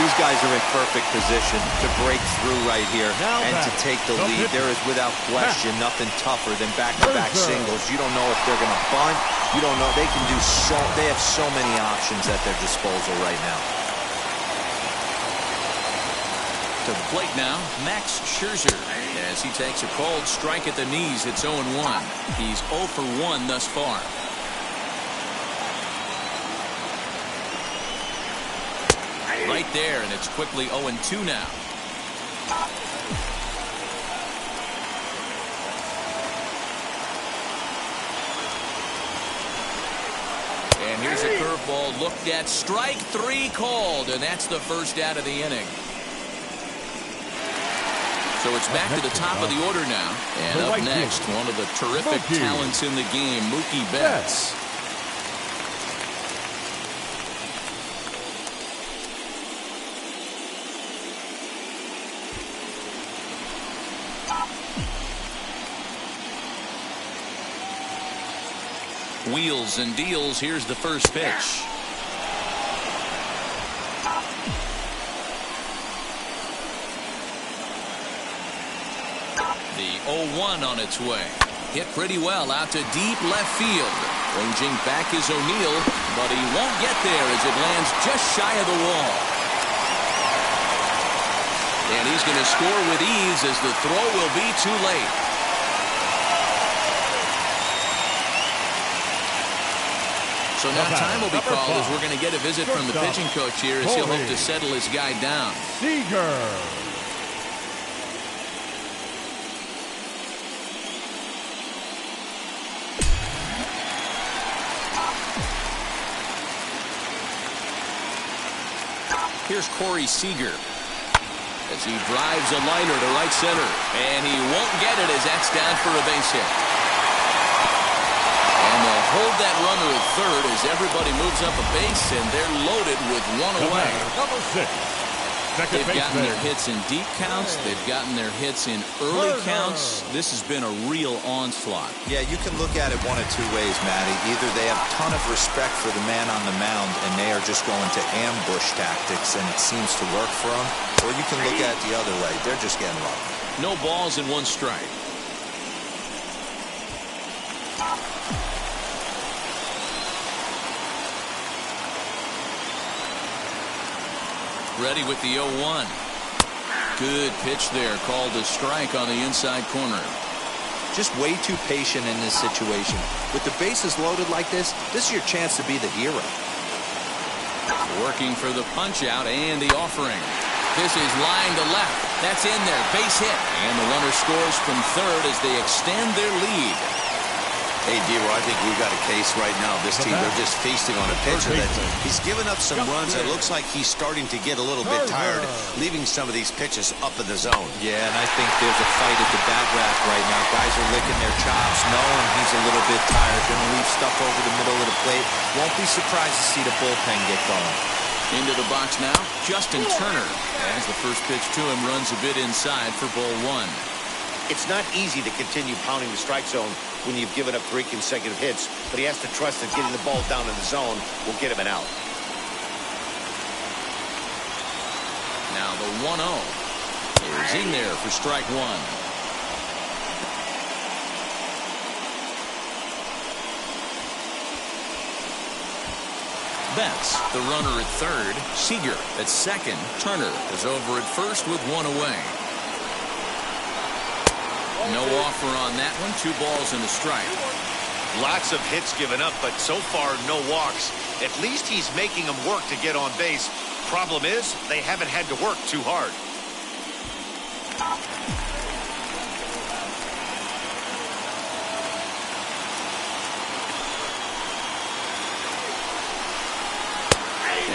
These guys are in perfect position to break through right here and to take the lead. There is, without question, nothing tougher than back-to-back singles. You don't know if they're going to bunt. You don't know. They can do so. They have so many options at their disposal right now. To the plate now, Max Scherzer, as he takes a called strike at the knees. It's 0-1. He's 0 for 1 thus far. Right there, and it's quickly 0-2 now. And And here's a curveball looked at. Strike 3 called, and that's the first out of the inning. So it's back to the top of the order now. And up next, one of the terrific talents in the game, Mookie Betts. Wheels and deals. Here's the first pitch. The 0-1 on its way. Hit pretty well out to deep left field. Ranging back is O'Neill, but he won't get there as it lands just shy of the wall. And he's going to score with ease as the throw will be too late. So now time will be called as we're going to get a visit from the pitching coach here as he'll hope to settle his guy down. Seager. Here's Corey Seager as he drives a liner to right center. And he won't get it as that's down for a base hit. And they'll hold that runner at third as everybody moves up a base, and they're loaded with one away. Number 6. They've gotten their hits in deep counts. They've gotten their hits in early counts. This has been a real onslaught. Yeah, you can look at it one of two ways, Matty. Either they have a ton of respect for the man on the mound, and they are just going to ambush tactics, and it seems to work for them. Or you can look at it the other way. They're just getting lucky. No balls and 1 strike. Ready with the 0-1. Good pitch there, called a strike on the inside corner. Just way too patient in this situation. With the bases loaded like this is your chance to be the hero. Working for the punch out and the offering. This is line to left. That's in there. Base hit. And the runner scores from third as they extend their lead. Hey, D-Roy, I think we've got a case right now. This team, they're just feasting on a pitcher that he's given up some runs. It looks like he's starting to get a little bit tired, leaving some of these pitches up in the zone. Yeah, and I think there's a fight at the bat rack right now. Guys are licking their chops, knowing he's a little bit tired. Going to leave stuff over the middle of the plate. Won't be surprised to see the bullpen get going. Into the box now, Justin Turner. As the first pitch to him runs a bit inside for ball 1. It's not easy to continue pounding the strike zone when you've given up 3 consecutive hits, but he has to trust that getting the ball down in the zone will get him an out. Now the 1-0 is in there for strike 1. Betts, the runner at third. Seager at second. Turner is over at first with 1 away. No offer on that one. 2 balls and a strike. Lots of hits given up, but so far no walks. At least he's making them work to get on base. Problem is, they haven't had to work too hard.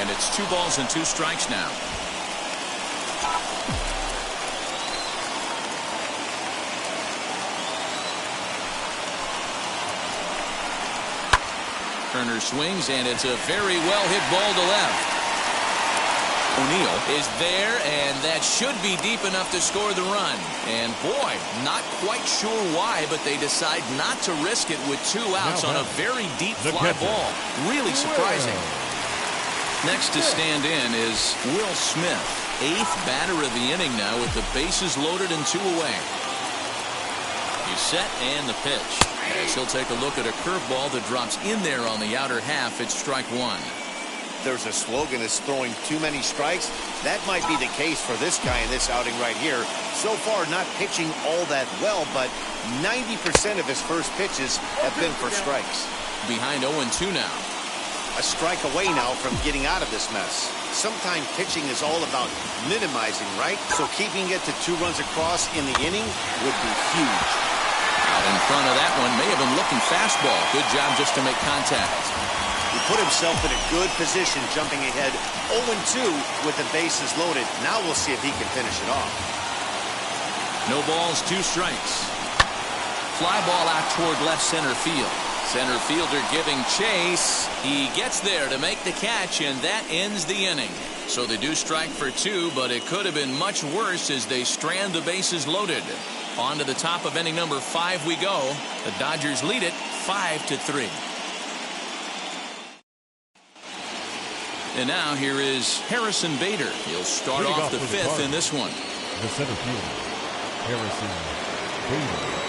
And it's 2 balls and 2 strikes now. Turner swings, and it's a very well-hit ball to left. O'Neill is there, and that should be deep enough to score the run. And boy, not quite sure why, but they decide not to risk it with 2 outs on a very deep fly ball. Really surprising. Next to stand in is Will Smith, 8th batter of the inning now with the bases loaded and 2 away. He's set and the pitch. As he'll take a look at a curveball that drops in there on the outer half. It's strike 1. There's a slogan that's throwing too many strikes. That might be the case for this guy in this outing right here. So far, not pitching all that well, but 90% of his first pitches have been for strikes. Behind 0-2 now. A strike away now from getting out of this mess. Sometimes pitching is all about minimizing, right? So keeping it to 2 runs across in the inning would be huge. Out in front of that one, may have been looking fastball. Good job just to make contact. He put himself in a good position, jumping ahead 0-2 with the bases loaded. Now we'll see if he can finish it off. No balls, 2 strikes. Fly ball out toward left center field. Center fielder giving chase. He gets there to make the catch, and that ends the inning. So they do strike for 2, but it could have been much worse as they strand the bases loaded. On to the top of inning number 5 we go. The Dodgers lead it 5-3. And now here is Harrison Bader. He'll start off the 5th in this one. The center fielder, Harrison Bader.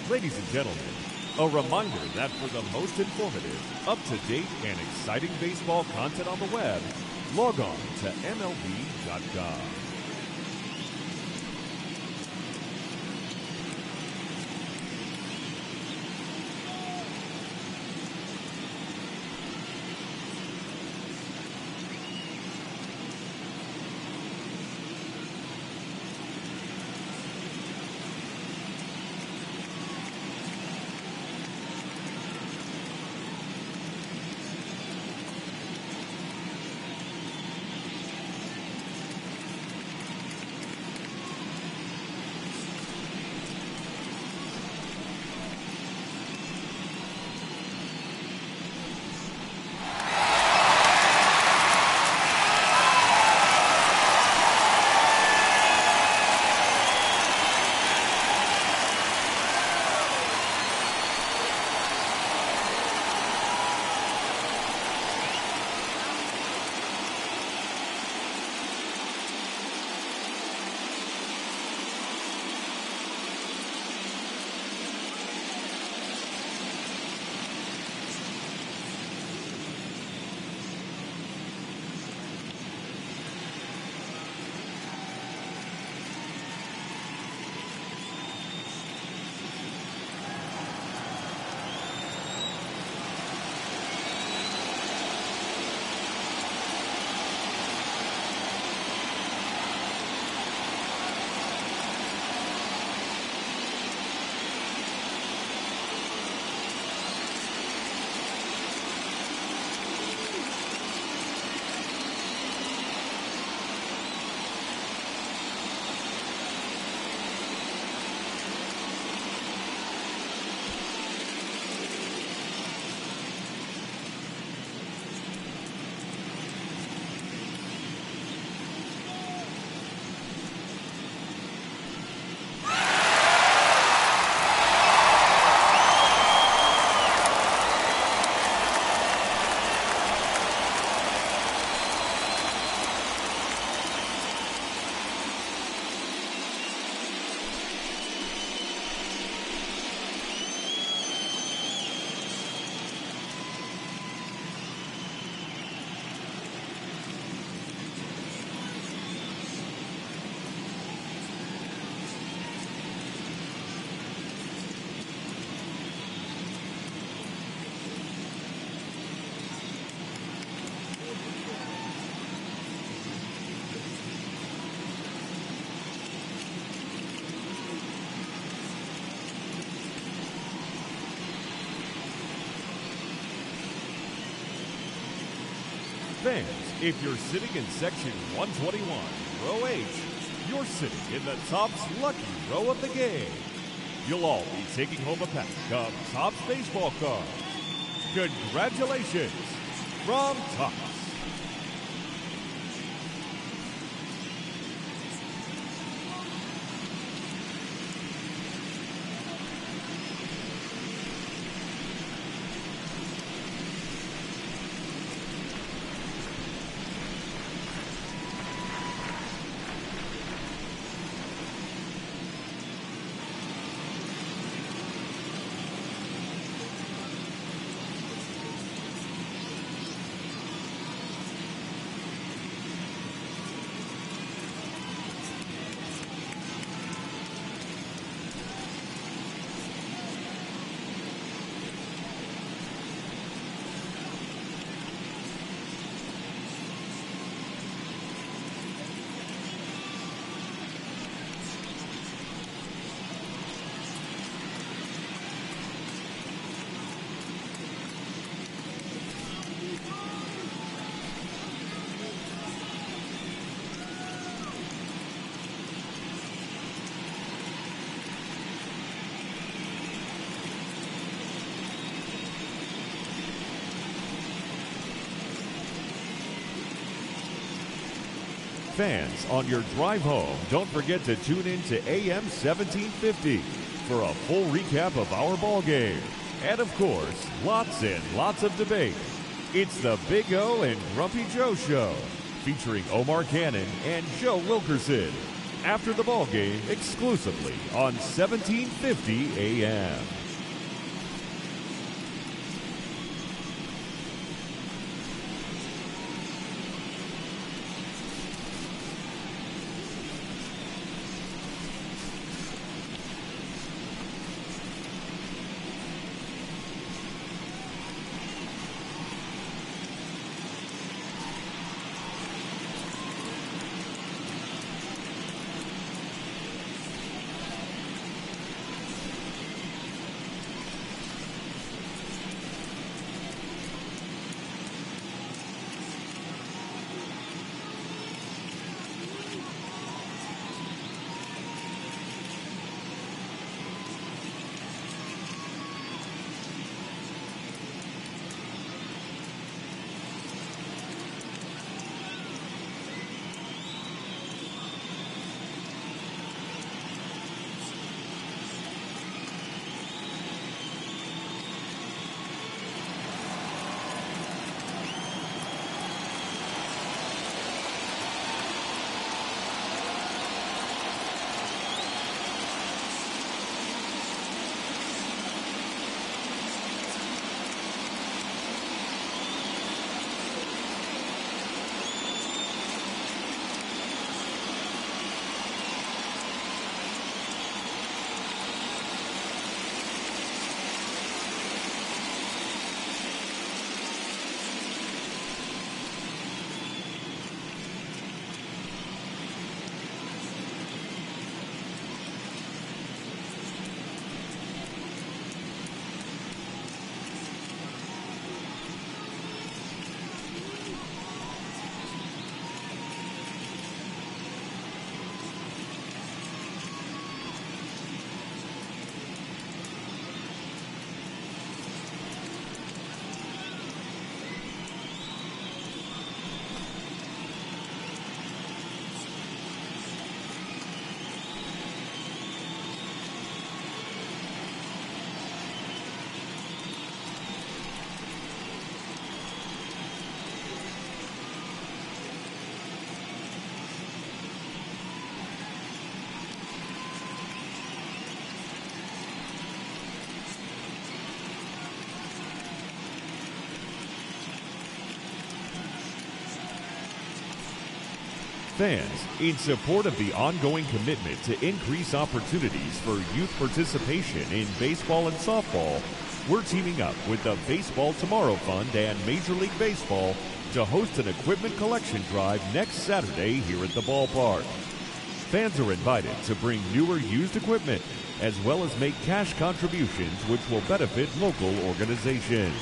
Ladies and gentlemen, a reminder that for the most informative, up-to-date, and exciting baseball content on the web, log on to MLB.com. Fans, if you're sitting in section 121, row H, you're sitting in the Topps lucky row of the game. You'll all be taking home a pack of Topps baseball cards. Congratulations from Topps. Fans, on your drive home, don't forget to tune in to AM 1750 for a full recap of our ball game. And of course, lots and lots of debate. It's the Big O and Grumpy Joe Show, featuring Omar Cannon and Joe Wilkerson. After the ball game, exclusively on 1750 AM. Fans, in support of the ongoing commitment to increase opportunities for youth participation in baseball and softball, we're teaming up with the Baseball Tomorrow Fund and Major League Baseball to host an equipment collection drive next Saturday here at the ballpark. Fans are invited to bring new or used equipment, as well as make cash contributions which will benefit local organizations.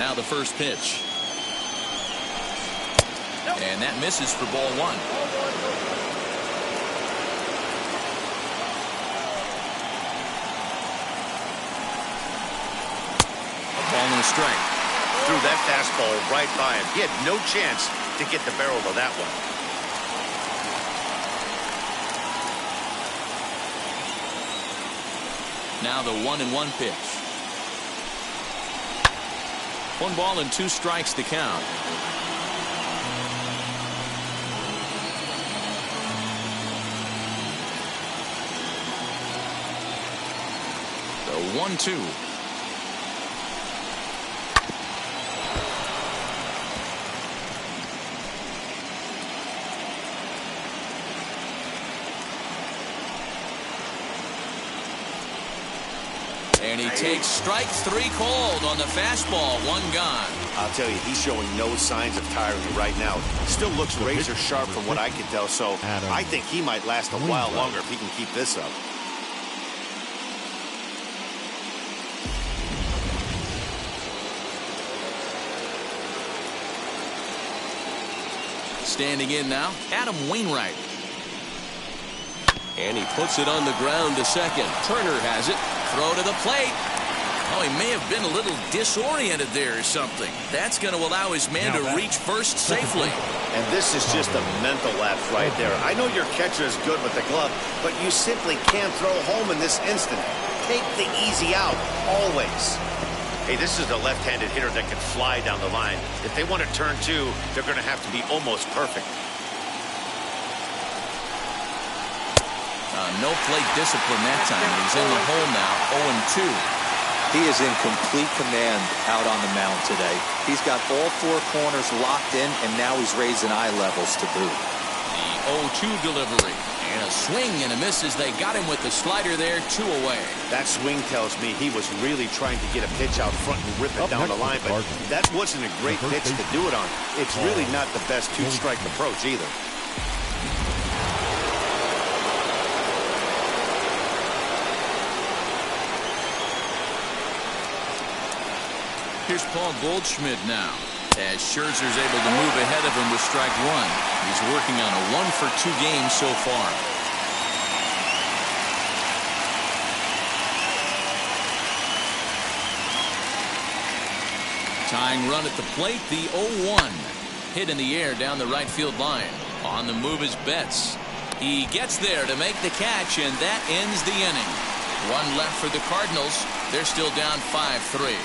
Now the first pitch. And that misses for ball one. A ball and a strike. Threw that fastball right by him. He had no chance to get the barrel of that one. Now the 1-1 pitch. 1 ball and 2 strikes to count. The 1-2. And he takes strike 3 called on the fastball. 1 gone. I'll tell you, he's showing no signs of tiring right now. Still looks razor sharp from what I can tell, so I think he might last a while longer if he can keep this up. Standing in now, Adam Wainwright. And he puts it on the ground to second. Turner has it. Throw to the plate. Oh, he may have been a little disoriented there or something. That's going to allow his man to reach first safely. And this is just a mental lapse right there. I know your catcher is good with the glove, but you simply can't throw home in this instant. Take the easy out, always. Hey, this is a left-handed hitter that can fly down the line. If they want to turn 2, they're going to have to be almost perfect. No plate discipline that time. He's in the hole now, 0-2. He is in complete command out on the mound today. He's got all 4 corners locked in, and now he's raising eye levels to boot. The 0-2 delivery. And a swing and a miss as they got him with the slider there, 2 away. That swing tells me he was really trying to get a pitch out front and rip it down the line, but that wasn't a great pitch to do it on. It's really not the best 2-strike approach either. Here's Paul Goldschmidt now, as Scherzer's able to move ahead of him with strike 1. He's working on a 1-for-2 game so far. Tying run at the plate, the 0-1. Hit in the air down the right field line. On the move is Betts. He gets there to make the catch, and that ends the inning. 1 left for the Cardinals. They're still down 5-3.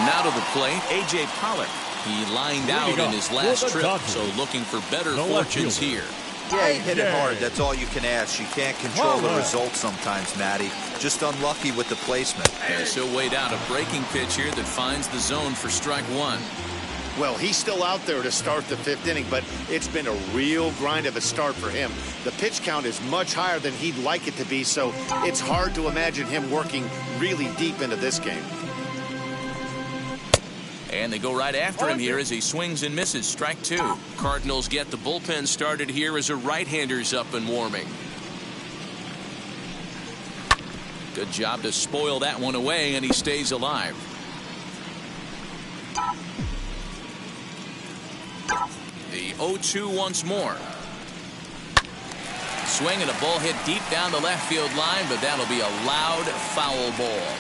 Now to the plate, A.J. Pollock. He lined out in his last trip, so looking for better fortunes here. Yeah, he hit it hard. That's all you can ask. You can't control the result sometimes, Matty. Just unlucky with the placement. As he'll wait out a breaking pitch here that finds the zone for strike 1. Well, he's still out there to start the 5th inning, but it's been a real grind of a start for him. The pitch count is much higher than he'd like it to be, so it's hard to imagine him working really deep into this game. And they go right after him here as he swings and misses. Strike 2. Cardinals get the bullpen started here as a right-hander's up and warming. Good job to spoil that one away, and he stays alive. The 0-2 once more. Swing and a ball hit deep down the left field line, but that'll be a loud foul ball.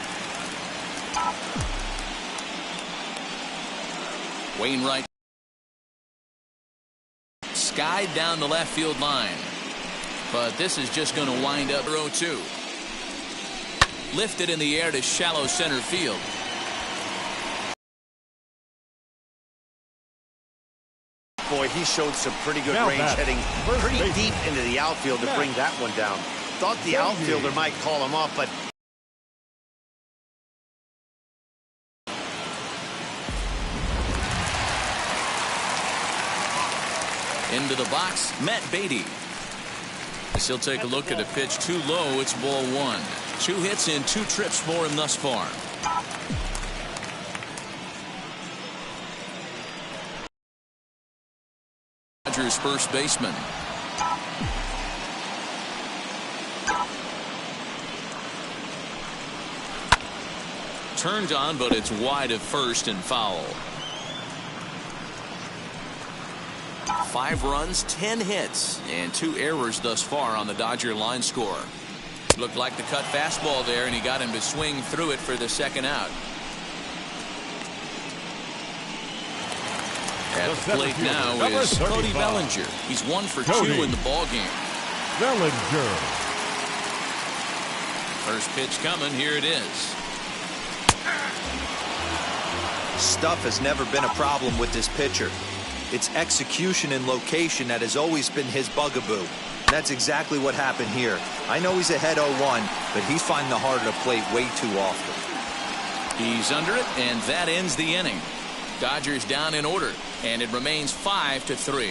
Wainwright skied down the left field line, but this is just going to wind up 0-2. Lifted in the air to shallow center field. Boy, he showed some pretty good range heading pretty deep into the outfield to bring that one down. Thought the outfielder might call him off, but into the box, Matt Beatty. As he'll take a look at a pitch too low, it's ball 1. 2 hits in 2 trips for him thus far. Dodgers first baseman. turned on, but it's wide of first and foul. 5 runs, 10 hits, and 2 errors thus far on the Dodger line score. Looked like the cut fastball there, and he got him to swing through it for the second out. At the plate now is Cody Bellinger. He's 1 for 2 in the ballgame. Bellinger. First pitch coming. Here it is. Stuff has never been a problem with this pitcher. It's execution and location that has always been his bugaboo. That's exactly what happened here. I know he's ahead 0-1, but he's finding the heart of the plate way too often. He's under it, and that ends the inning. Dodgers down in order, and it remains 5-3.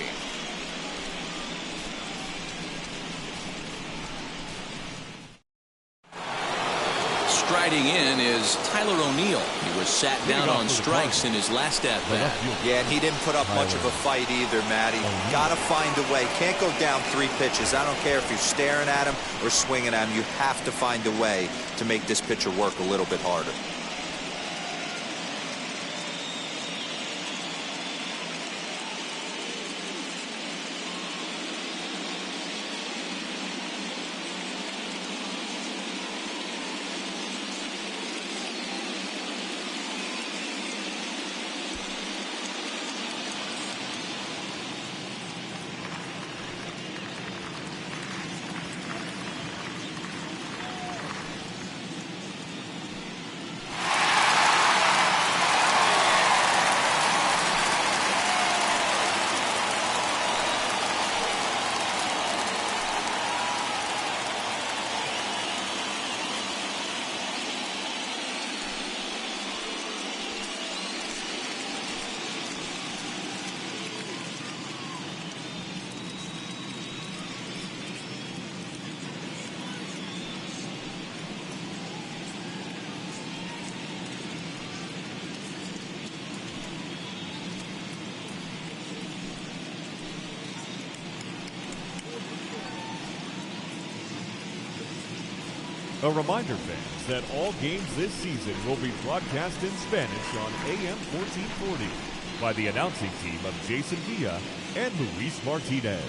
Striding in is Tyler O'Neill. He was sat down on strikes in his last at-bat. Yeah, and he didn't put up much of a fight either, Matty. Got to find a way. Can't go down 3 pitches. I don't care if you're staring at him or swinging at him. You have to find a way to make this pitcher work a little bit harder. A reminder, fans, that all games this season will be broadcast in Spanish on AM 1440 by the announcing team of Jason Villa and Luis Martinez.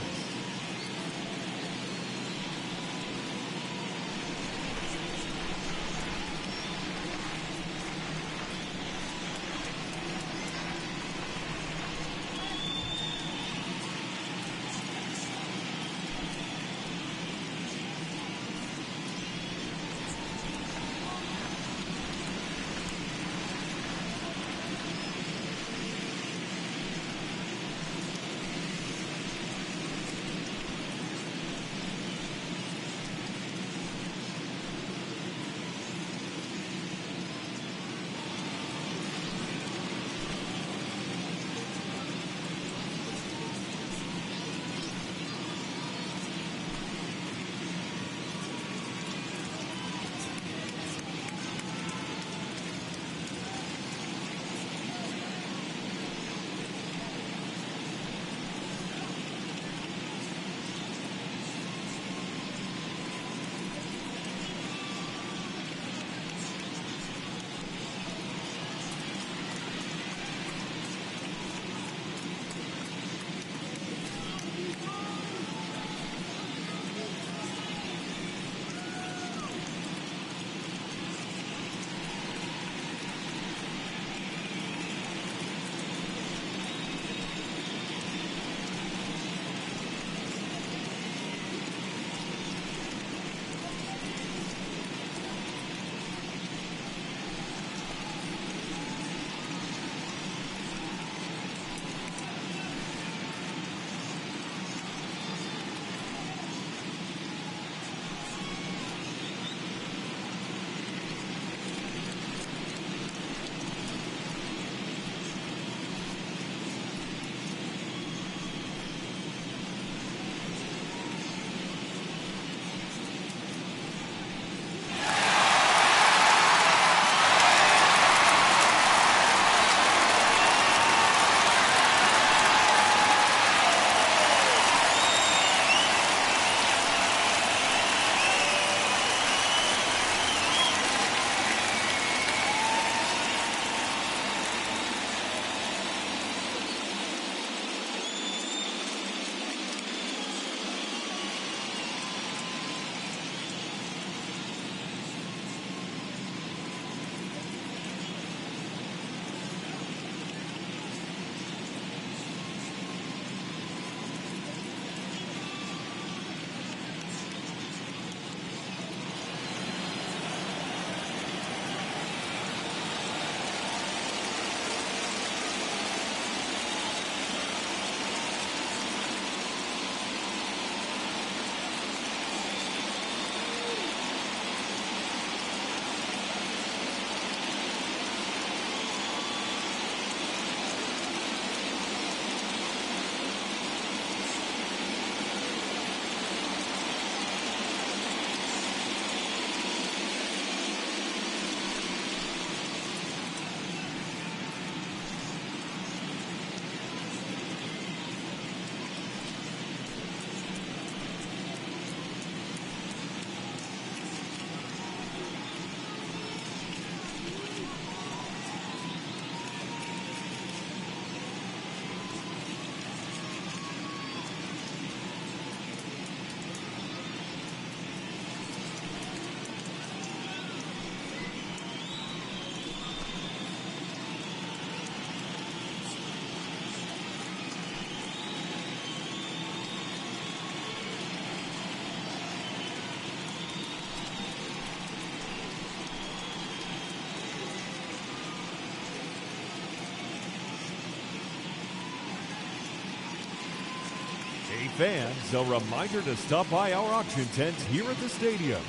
fans, a reminder to stop by our auction tent here at the stadium.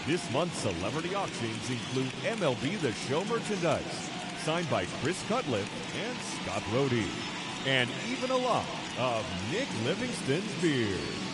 This month's celebrity auctions include MLB The Show merchandise, signed by Chris Cutliff and Scott Rohde, and even a lot of Nick Livingston's beard.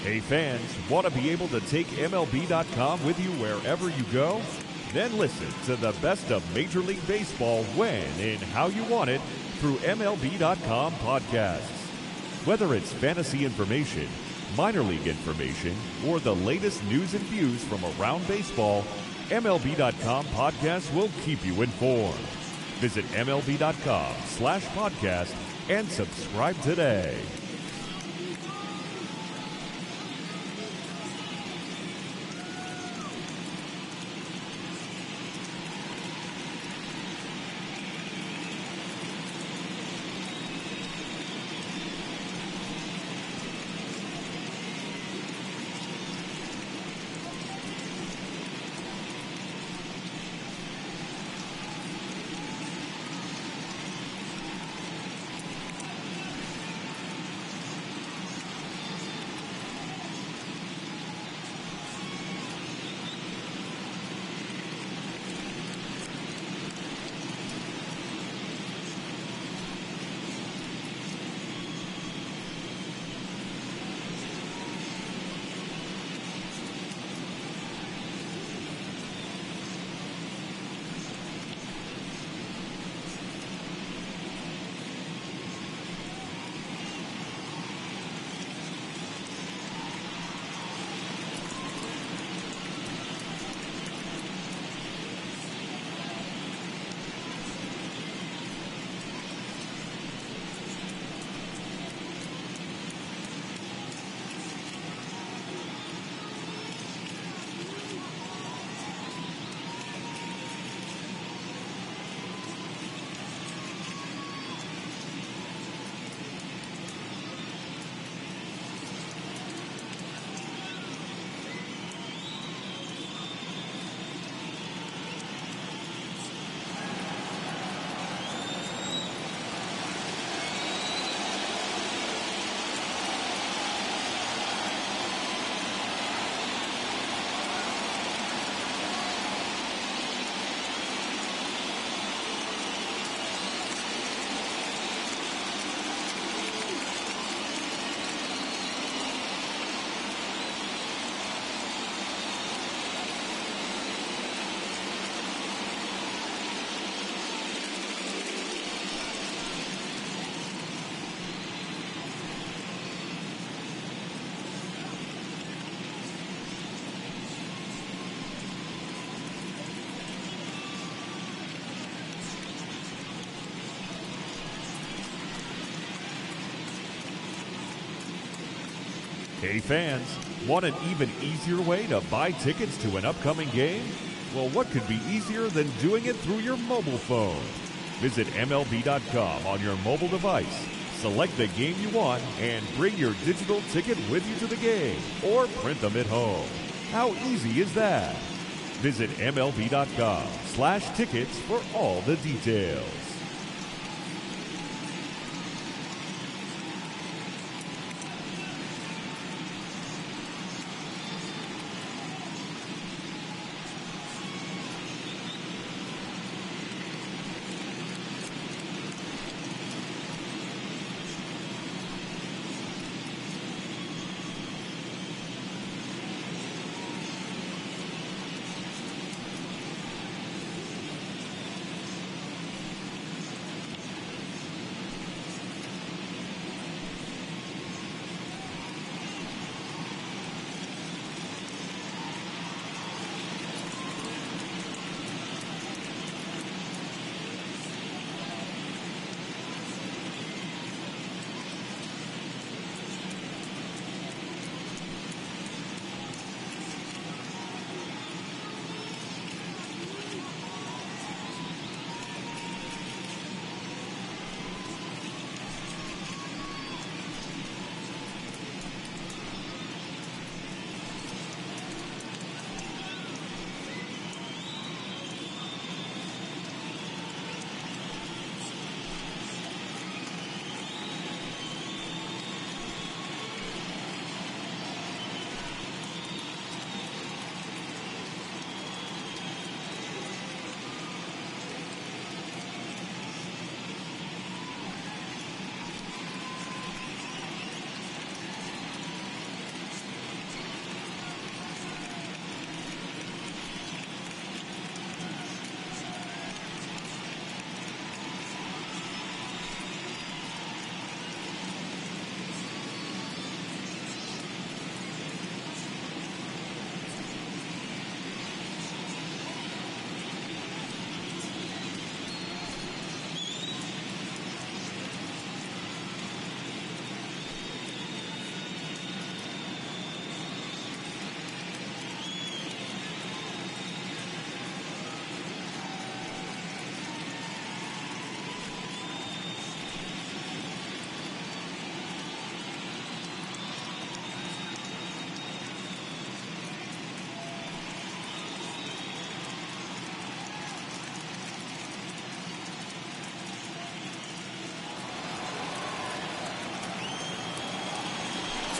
Hey fans, want to be able to take MLB.com with you wherever you go? Then listen to the best of Major League Baseball when and how you want it through MLB.com podcasts. Whether it's fantasy information, minor league information, or the latest news and views from around baseball, MLB.com podcasts will keep you informed. Visit MLB.com/podcast and subscribe today. Hey fans, want an even easier way to buy tickets to an upcoming game? Well, what could be easier than doing it through your mobile phone? Visit MLB.com on your mobile device, select the game you want, and bring your digital ticket with you to the game, or print them at home. How easy is that? Visit MLB.com/tickets for all the details.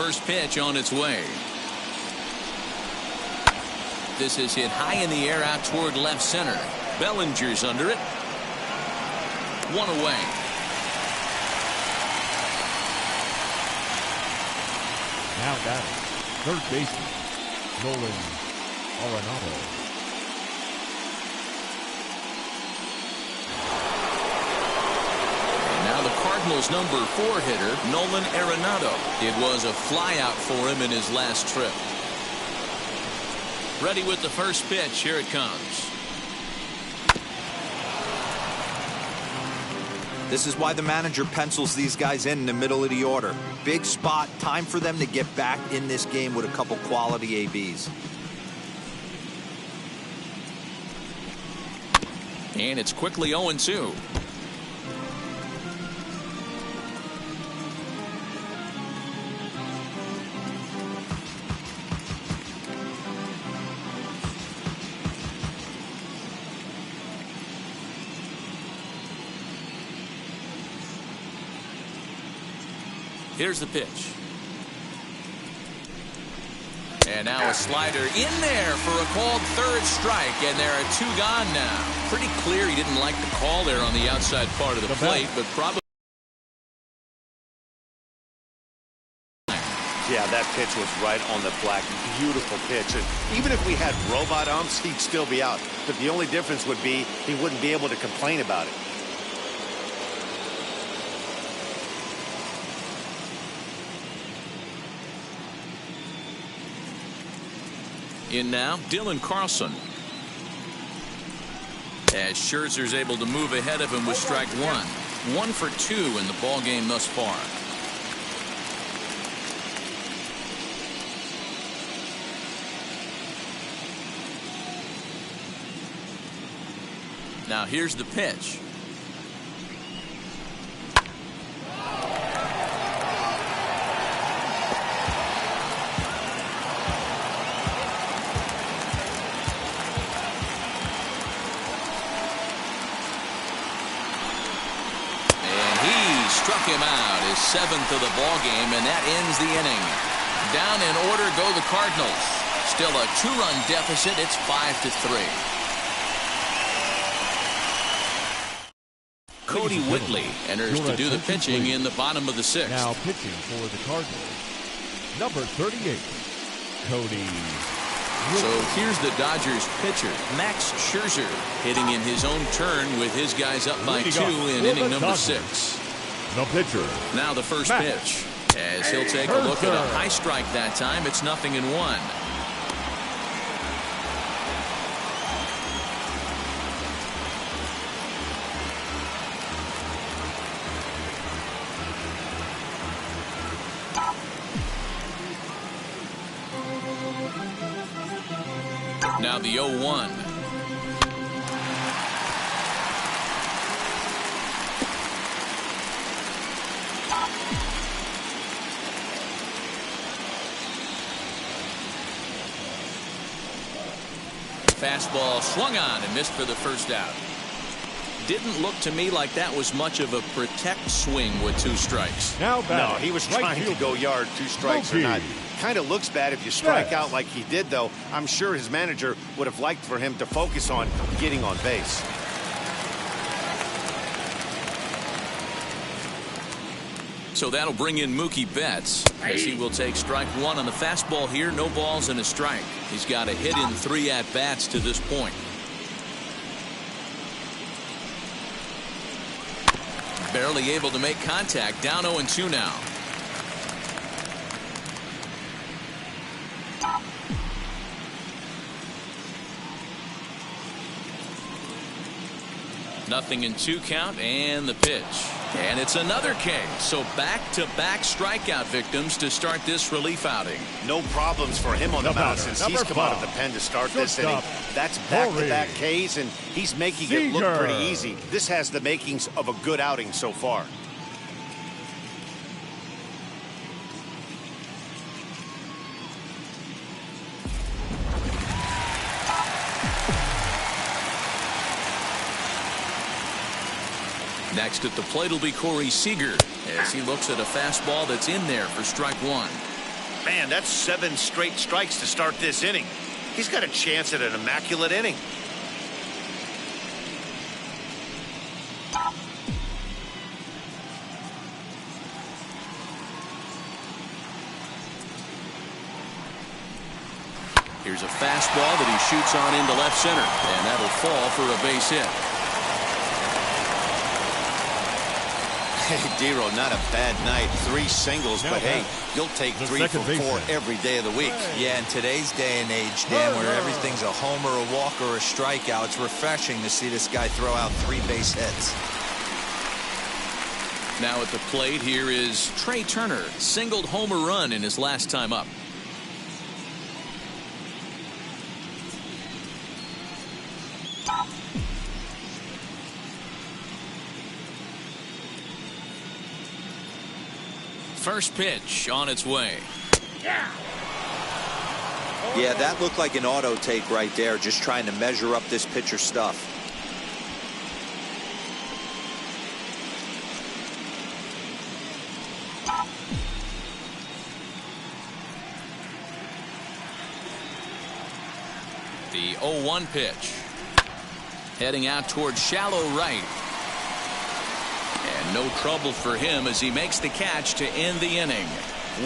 first pitch on its way. This is hit high in the air out toward left center. Bellinger's under it. One away. Now batting, third baseman, Nolan Arenado. Now the Cardinals' number 4 hitter, Nolan Arenado. It was a flyout for him in his last trip. Ready with the first pitch. Here it comes. This is why the manager pencils these guys in the middle of the order. Big spot, time for them to get back in this game with a couple quality ABs. And it's quickly 0-2. Here's the pitch. And now a slider in there for a called third strike, and there are 2 gone now. Pretty clear he didn't like the call there on the outside part of the plate, but probably. Yeah, that pitch was right on the black. Beautiful pitch. And even if we had robot umps, he'd still be out. But the only difference would be he wouldn't be able to complain about it. In now, Dylan Carlson. As Scherzer's able to move ahead of him with strike 1. 1 for 2 in the ball game thus far. Now here's the pitch. Struck him out, his 7th of the ball game, and that ends the inning. Down in order go the Cardinals. Still a 2-run deficit. It's 5-3. Cody Whitley enters to do the pitching in the bottom of the 6th. Now pitching for the Cardinals, number 38, Cody Whitley. So here's the Dodgers pitcher, Max Scherzer, hitting in his own turn with his guys up by 2 in inning number 6. The pitcher. Now the first pitch. As he'll take a look at a high strike that time, it's 0-1. Now the 0-1. Fastball swung on and missed for the first out. Didn't look to me like that was much of a protect swing with 2 strikes. Now no, he was trying to go yard, 2 strikes or not. Kind of looks bad if you strike out like he did, though. I'm sure his manager would have liked for him to focus on getting on base. So that'll bring in Mookie Betts, as he will take strike 1 on the fastball here. No balls and a strike. He's got a hit in 3 at-bats to this point. Barely able to make contact. Down 0-2 now. Nothing in 2 count, and the pitch. And it's another K. So back-to-back strikeout victims to start this relief outing. No problems for him on the mound since he's come out of the pen to start this inning. That's back-to-back Ks, and he's making it look pretty easy. This has the makings of a good outing so far. Next at the plate will be Corey Seager as he looks at a fastball that's in there for strike 1. Man, that's 7 straight strikes to start this inning. He's got a chance at an immaculate inning. Here's a fastball that he shoots on into left center, and that'll fall for a base hit. Hey, Dero, not a bad night. 3 singles, but hey, you'll take 3 for 4 every day of the week. Yeah, in today's day and age, Dan, where everything's a homer, a walk, or a strikeout, it's refreshing to see this guy throw out 3 base hits. Now at the plate, here is Trey Turner. Singled homer run in his last time up. First pitch on its way. Yeah, that looked like an auto take right there, just trying to measure up this pitcher's stuff. The 0-1 pitch. Heading out towards shallow right. And no trouble for him as he makes the catch to end the inning.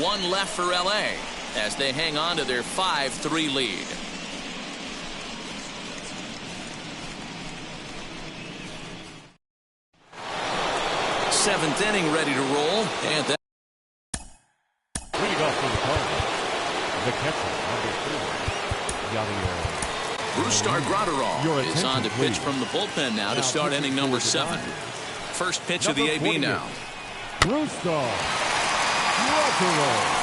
1 left for LA as they hang on to their 5-3 lead. Seventh inning ready to roll, and that Leading off for the Cardinals, the catcher, number 4, Brusdar Graterol is on to pitch please. from the bullpen now to start inning number 7. First pitch of the AB now. Brusdar Graterol.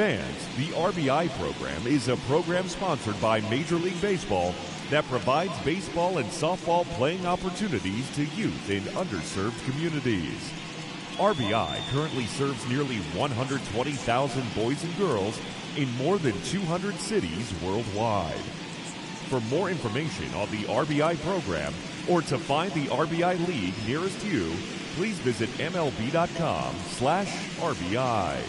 Fans, the RBI program is a program sponsored by Major League Baseball that provides baseball and softball playing opportunities to youth in underserved communities. RBI currently serves nearly 120,000 boys and girls in more than 200 cities worldwide. For more information on the RBI program or to find the RBI league nearest you, please visit MLB.com/RBI.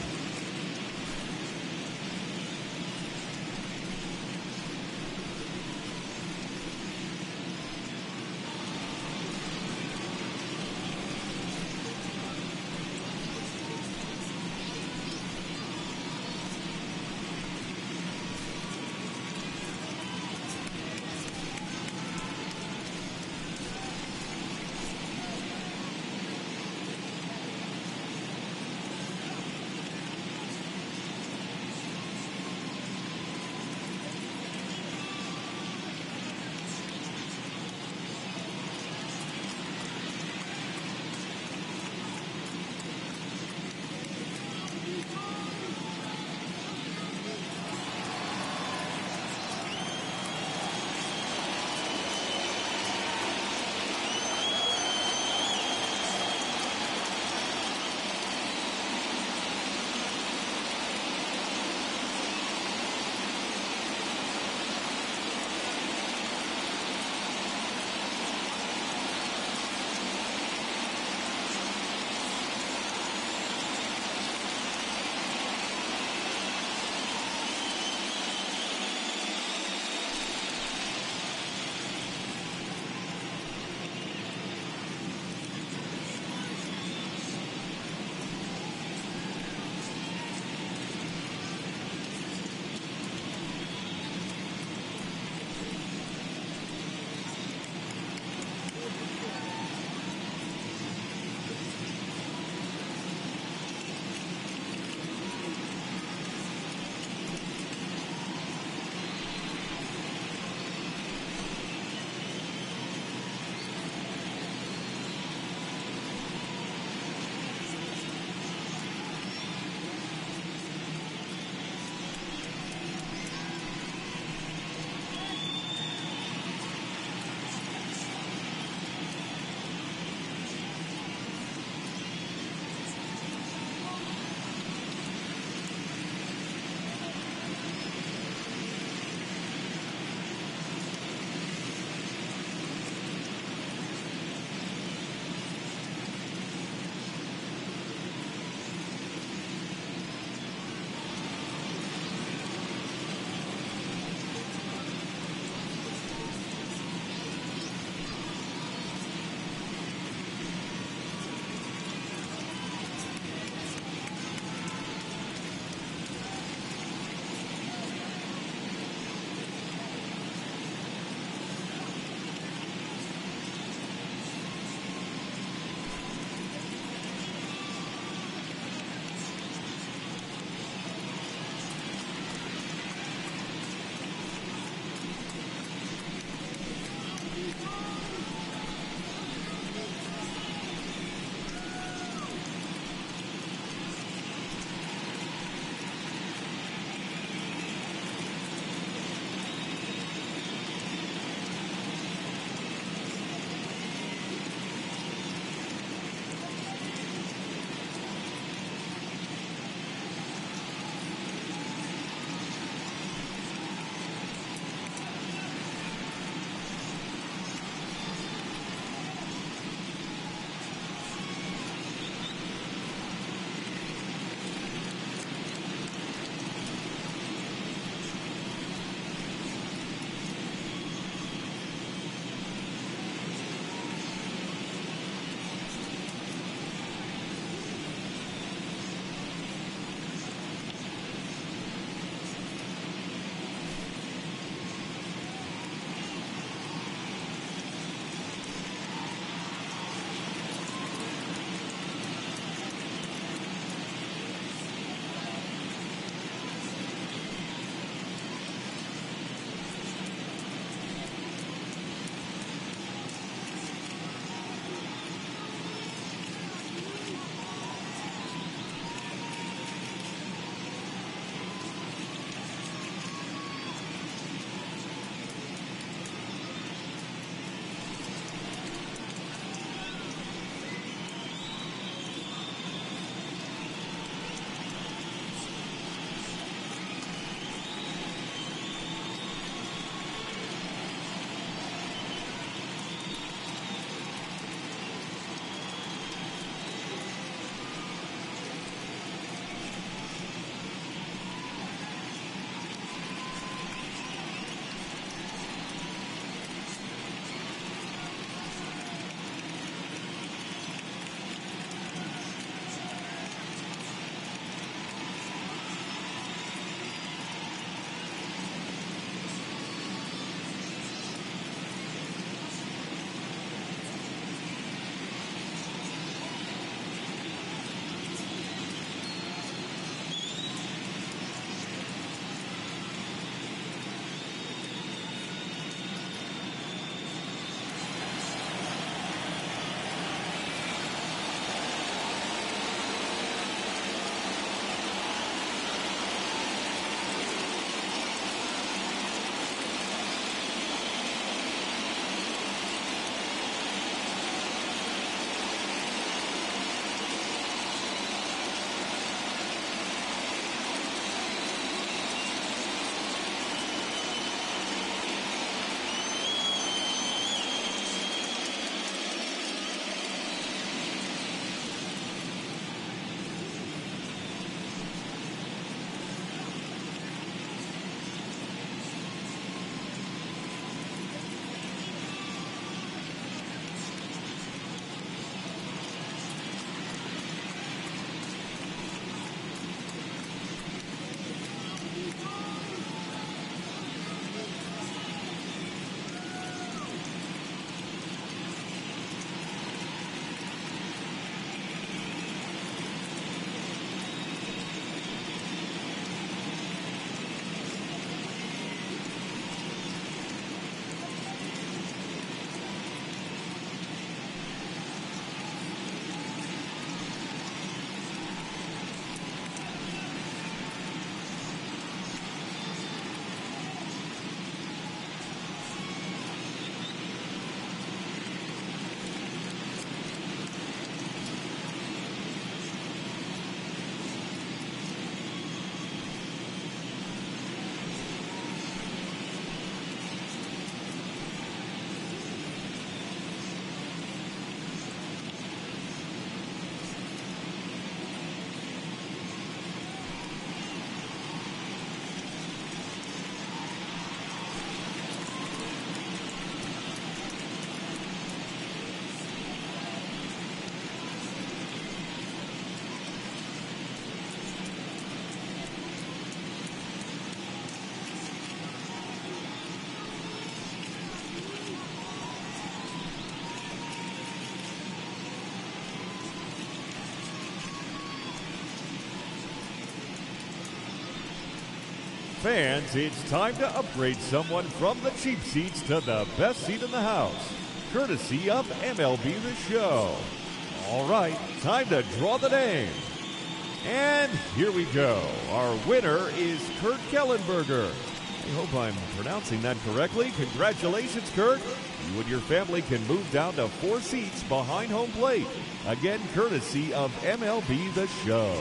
Fans, it's time to upgrade someone from the cheap seats to the best seat in the house, courtesy of MLB The Show. All right, time to draw the name. And here we go. Our winner is Kurt Kellenberger. I hope I'm pronouncing that correctly. Congratulations, Kurt. You and your family can move down to 4 seats behind home plate. Again, courtesy of MLB The Show.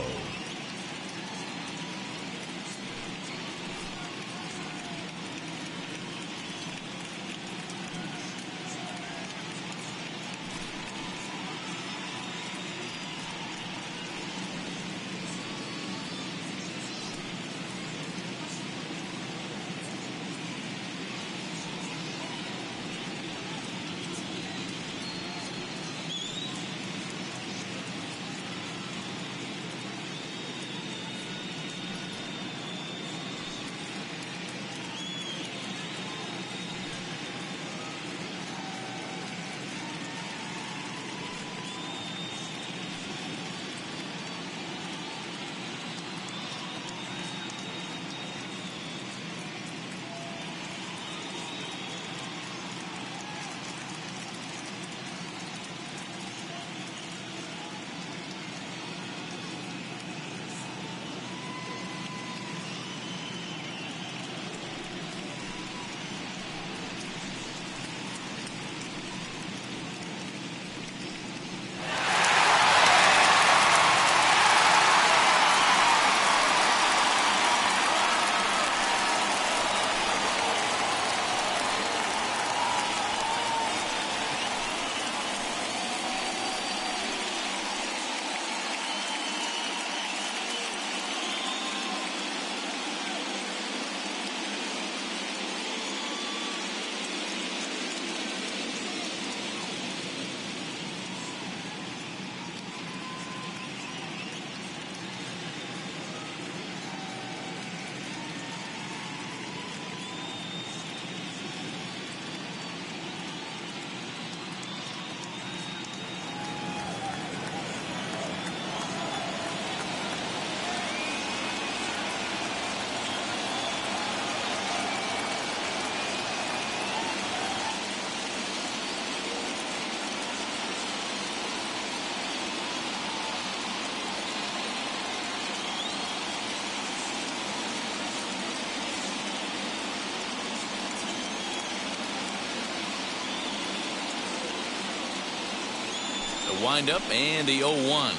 Windup and the 0-1.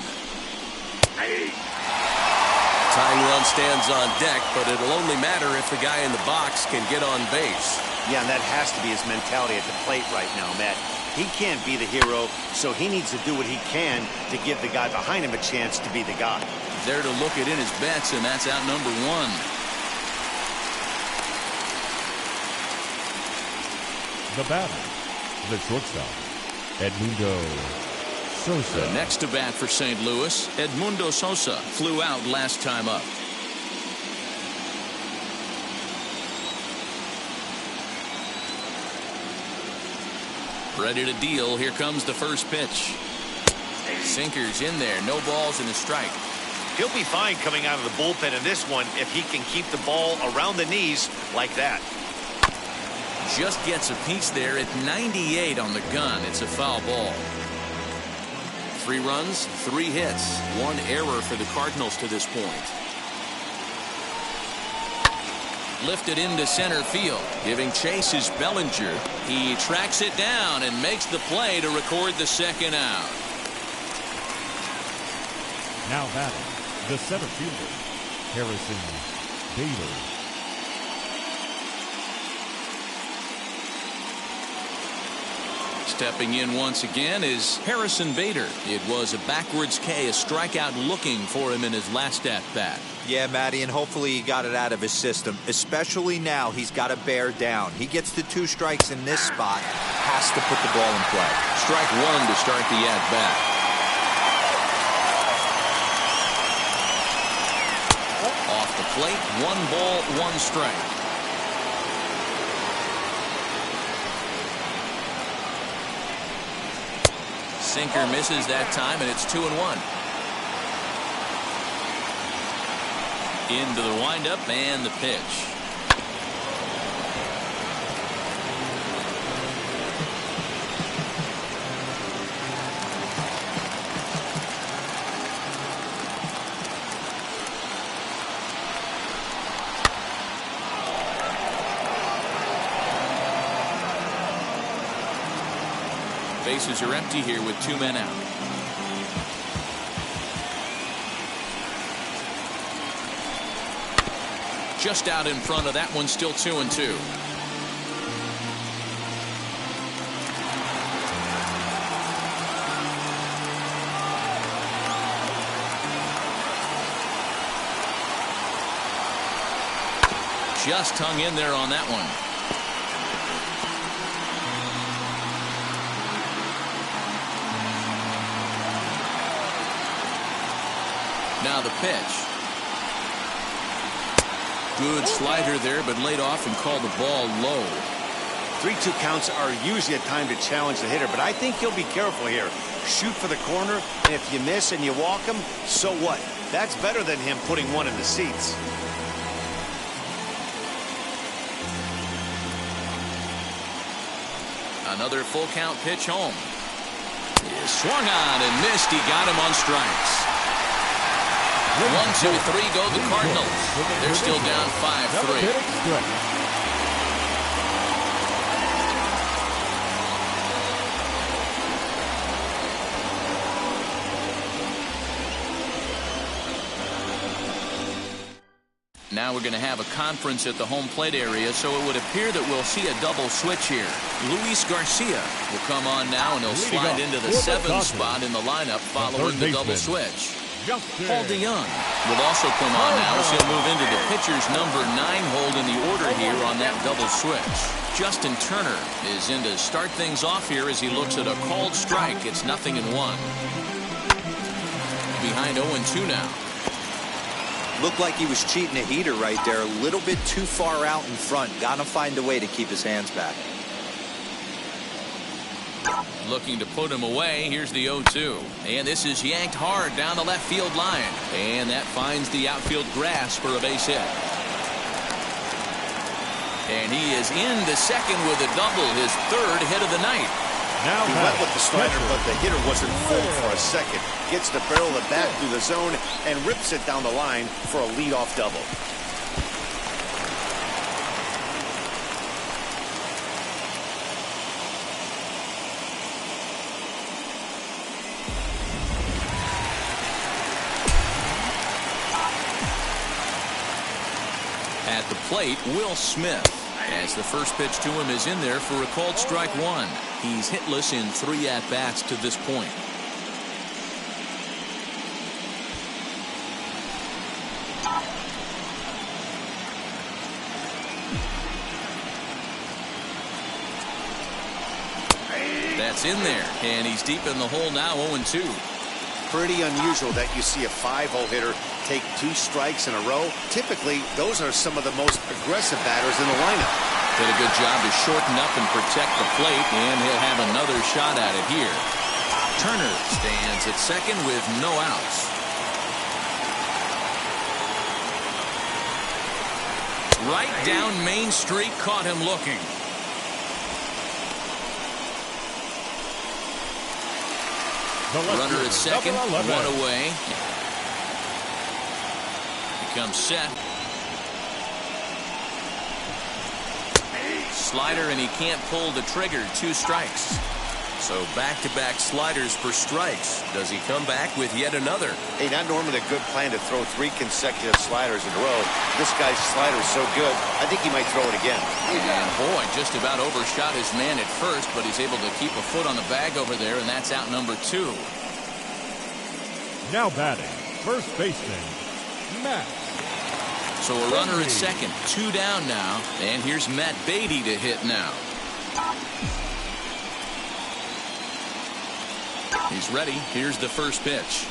Tying run stands on deck, but it'll only matter if the guy in the box can get on base. Yeah, and that has to be his mentality at the plate right now, Matt. He can't be the hero, so he needs to do what he can to give the guy behind him a chance to be the guy. There to look it in his bets, and that's out number 1. The batter, the shortstop, Edmundo Sosa. The next to bat for St. Louis, Edmundo Sosa, flew out last time up. Ready to deal. Here comes the first pitch. Sinker's in there. No balls and a strike. He'll be fine coming out of the bullpen in this one if he can keep the ball around the knees like that. Just gets a piece there at 98 on the gun. It's a foul ball. 3 runs, 3 hits, 1 error for the Cardinals to this point. Lifted into center field. Giving chase is Bellinger. He tracks it down and makes the play to record the second out. Now batting, the center fielder, Harrison Bader. Stepping in once again is Harrison Bader. It was a backwards K, a strikeout looking for him in his last at-bat. Yeah, Matty, and hopefully he got it out of his system. Especially now, he's got to bear down. He gets the 2 strikes in this spot, has to put the ball in play. Strike 1 to start the at-bat. Off the plate, 1 ball, 1 strike. Sinker misses that time, and it's 2-1. Into the windup and the pitch. Bases are empty here with 2 men out. Just out in front of that one, still 2-2. Just hung in there on that one. Now the pitch. Good slider there, but laid off and called the ball low. 3-2 counts are usually a time to challenge the hitter, but I think he'll be careful here. Shoot for the corner, and if you miss and you walk him, so what? That's better than him putting one in the seats. Another full count pitch home. He swung on and missed. He got him on strikes. 1, 2, 3 go the Cardinals. They're still down 5-3. Now we're going to have a conference at the home plate area, so it would appear that we'll see a double switch here. Luis Garcia will come on now, and he'll slide into the 7th spot in the lineup following the double switch. Paul DeYoung will also come on now, as he'll move into the pitcher's number 9 hold in the order here on that double switch. Justin Turner is in to start things off here as he looks at a called strike. It's 0-1. Behind 0-2 now. Looked like he was cheating a heater right there. A little bit too far out in front. Gotta find a way to keep his hands back. Looking to put him away. Here's the 0-2. And this is yanked hard down the left field line. And that finds the outfield grass for a base hit. And he is into second with a double, his 3rd hit of the night. Now he went with the slider, but the hitter wasn't full for a second. Gets the barrel of the bat through the zone and rips it down the line for a leadoff double. At the plate, Will Smith, as the first pitch to him is in there for a called strike 1. He's hitless in 3 at-bats to this point. That's in there, and he's deep in the hole now, 0-2. Pretty unusual that you see a 5-hole hitter take 2 strikes in a row. Typically, those are some of the most aggressive batters in the lineup. Did a good job to shorten up and protect the plate, and he'll have another shot at it here. Turner stands at second with no outs. Right down Main Street, caught him looking. Runner at second, 1 away. Becomes set. Slider, and he can't pull the trigger. 2 strikes. So back-to-back sliders for strikes. Does he come back with yet another? Hey, not normally a good plan to throw 3 consecutive sliders in a row. This guy's slider is so good, I think he might throw it again. And boy, just about overshot his man at first, but he's able to keep a foot on the bag over there, and that's out number 2. Now batting, first baseman, Matt. So a runner at second, 2 down now, and here's Matt Beatty to hit now. He's ready. Here's the first pitch.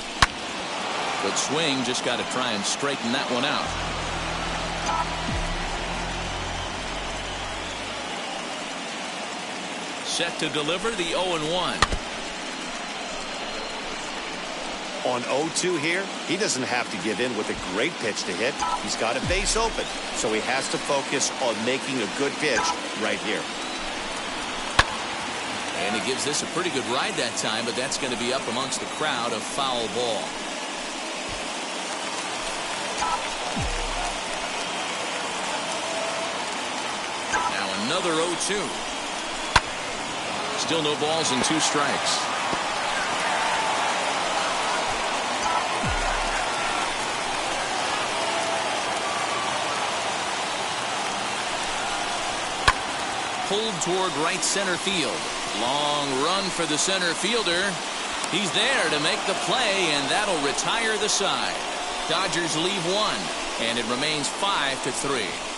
Good swing. Just got to try and straighten that one out. Set to deliver the 0-1. On 0-2 here, he doesn't have to give in with a great pitch to hit. He's got a base open, so he has to focus on making a good pitch right here. And he gives this a pretty good ride that time, but that's going to be up amongst the crowd. A foul ball. Now another 0-2. Still no balls and 2 strikes. Pulled toward right center field. Long run for the center fielder. He's there to make the play, and that'll retire the side. Dodgers leave 1, and it remains 5-3.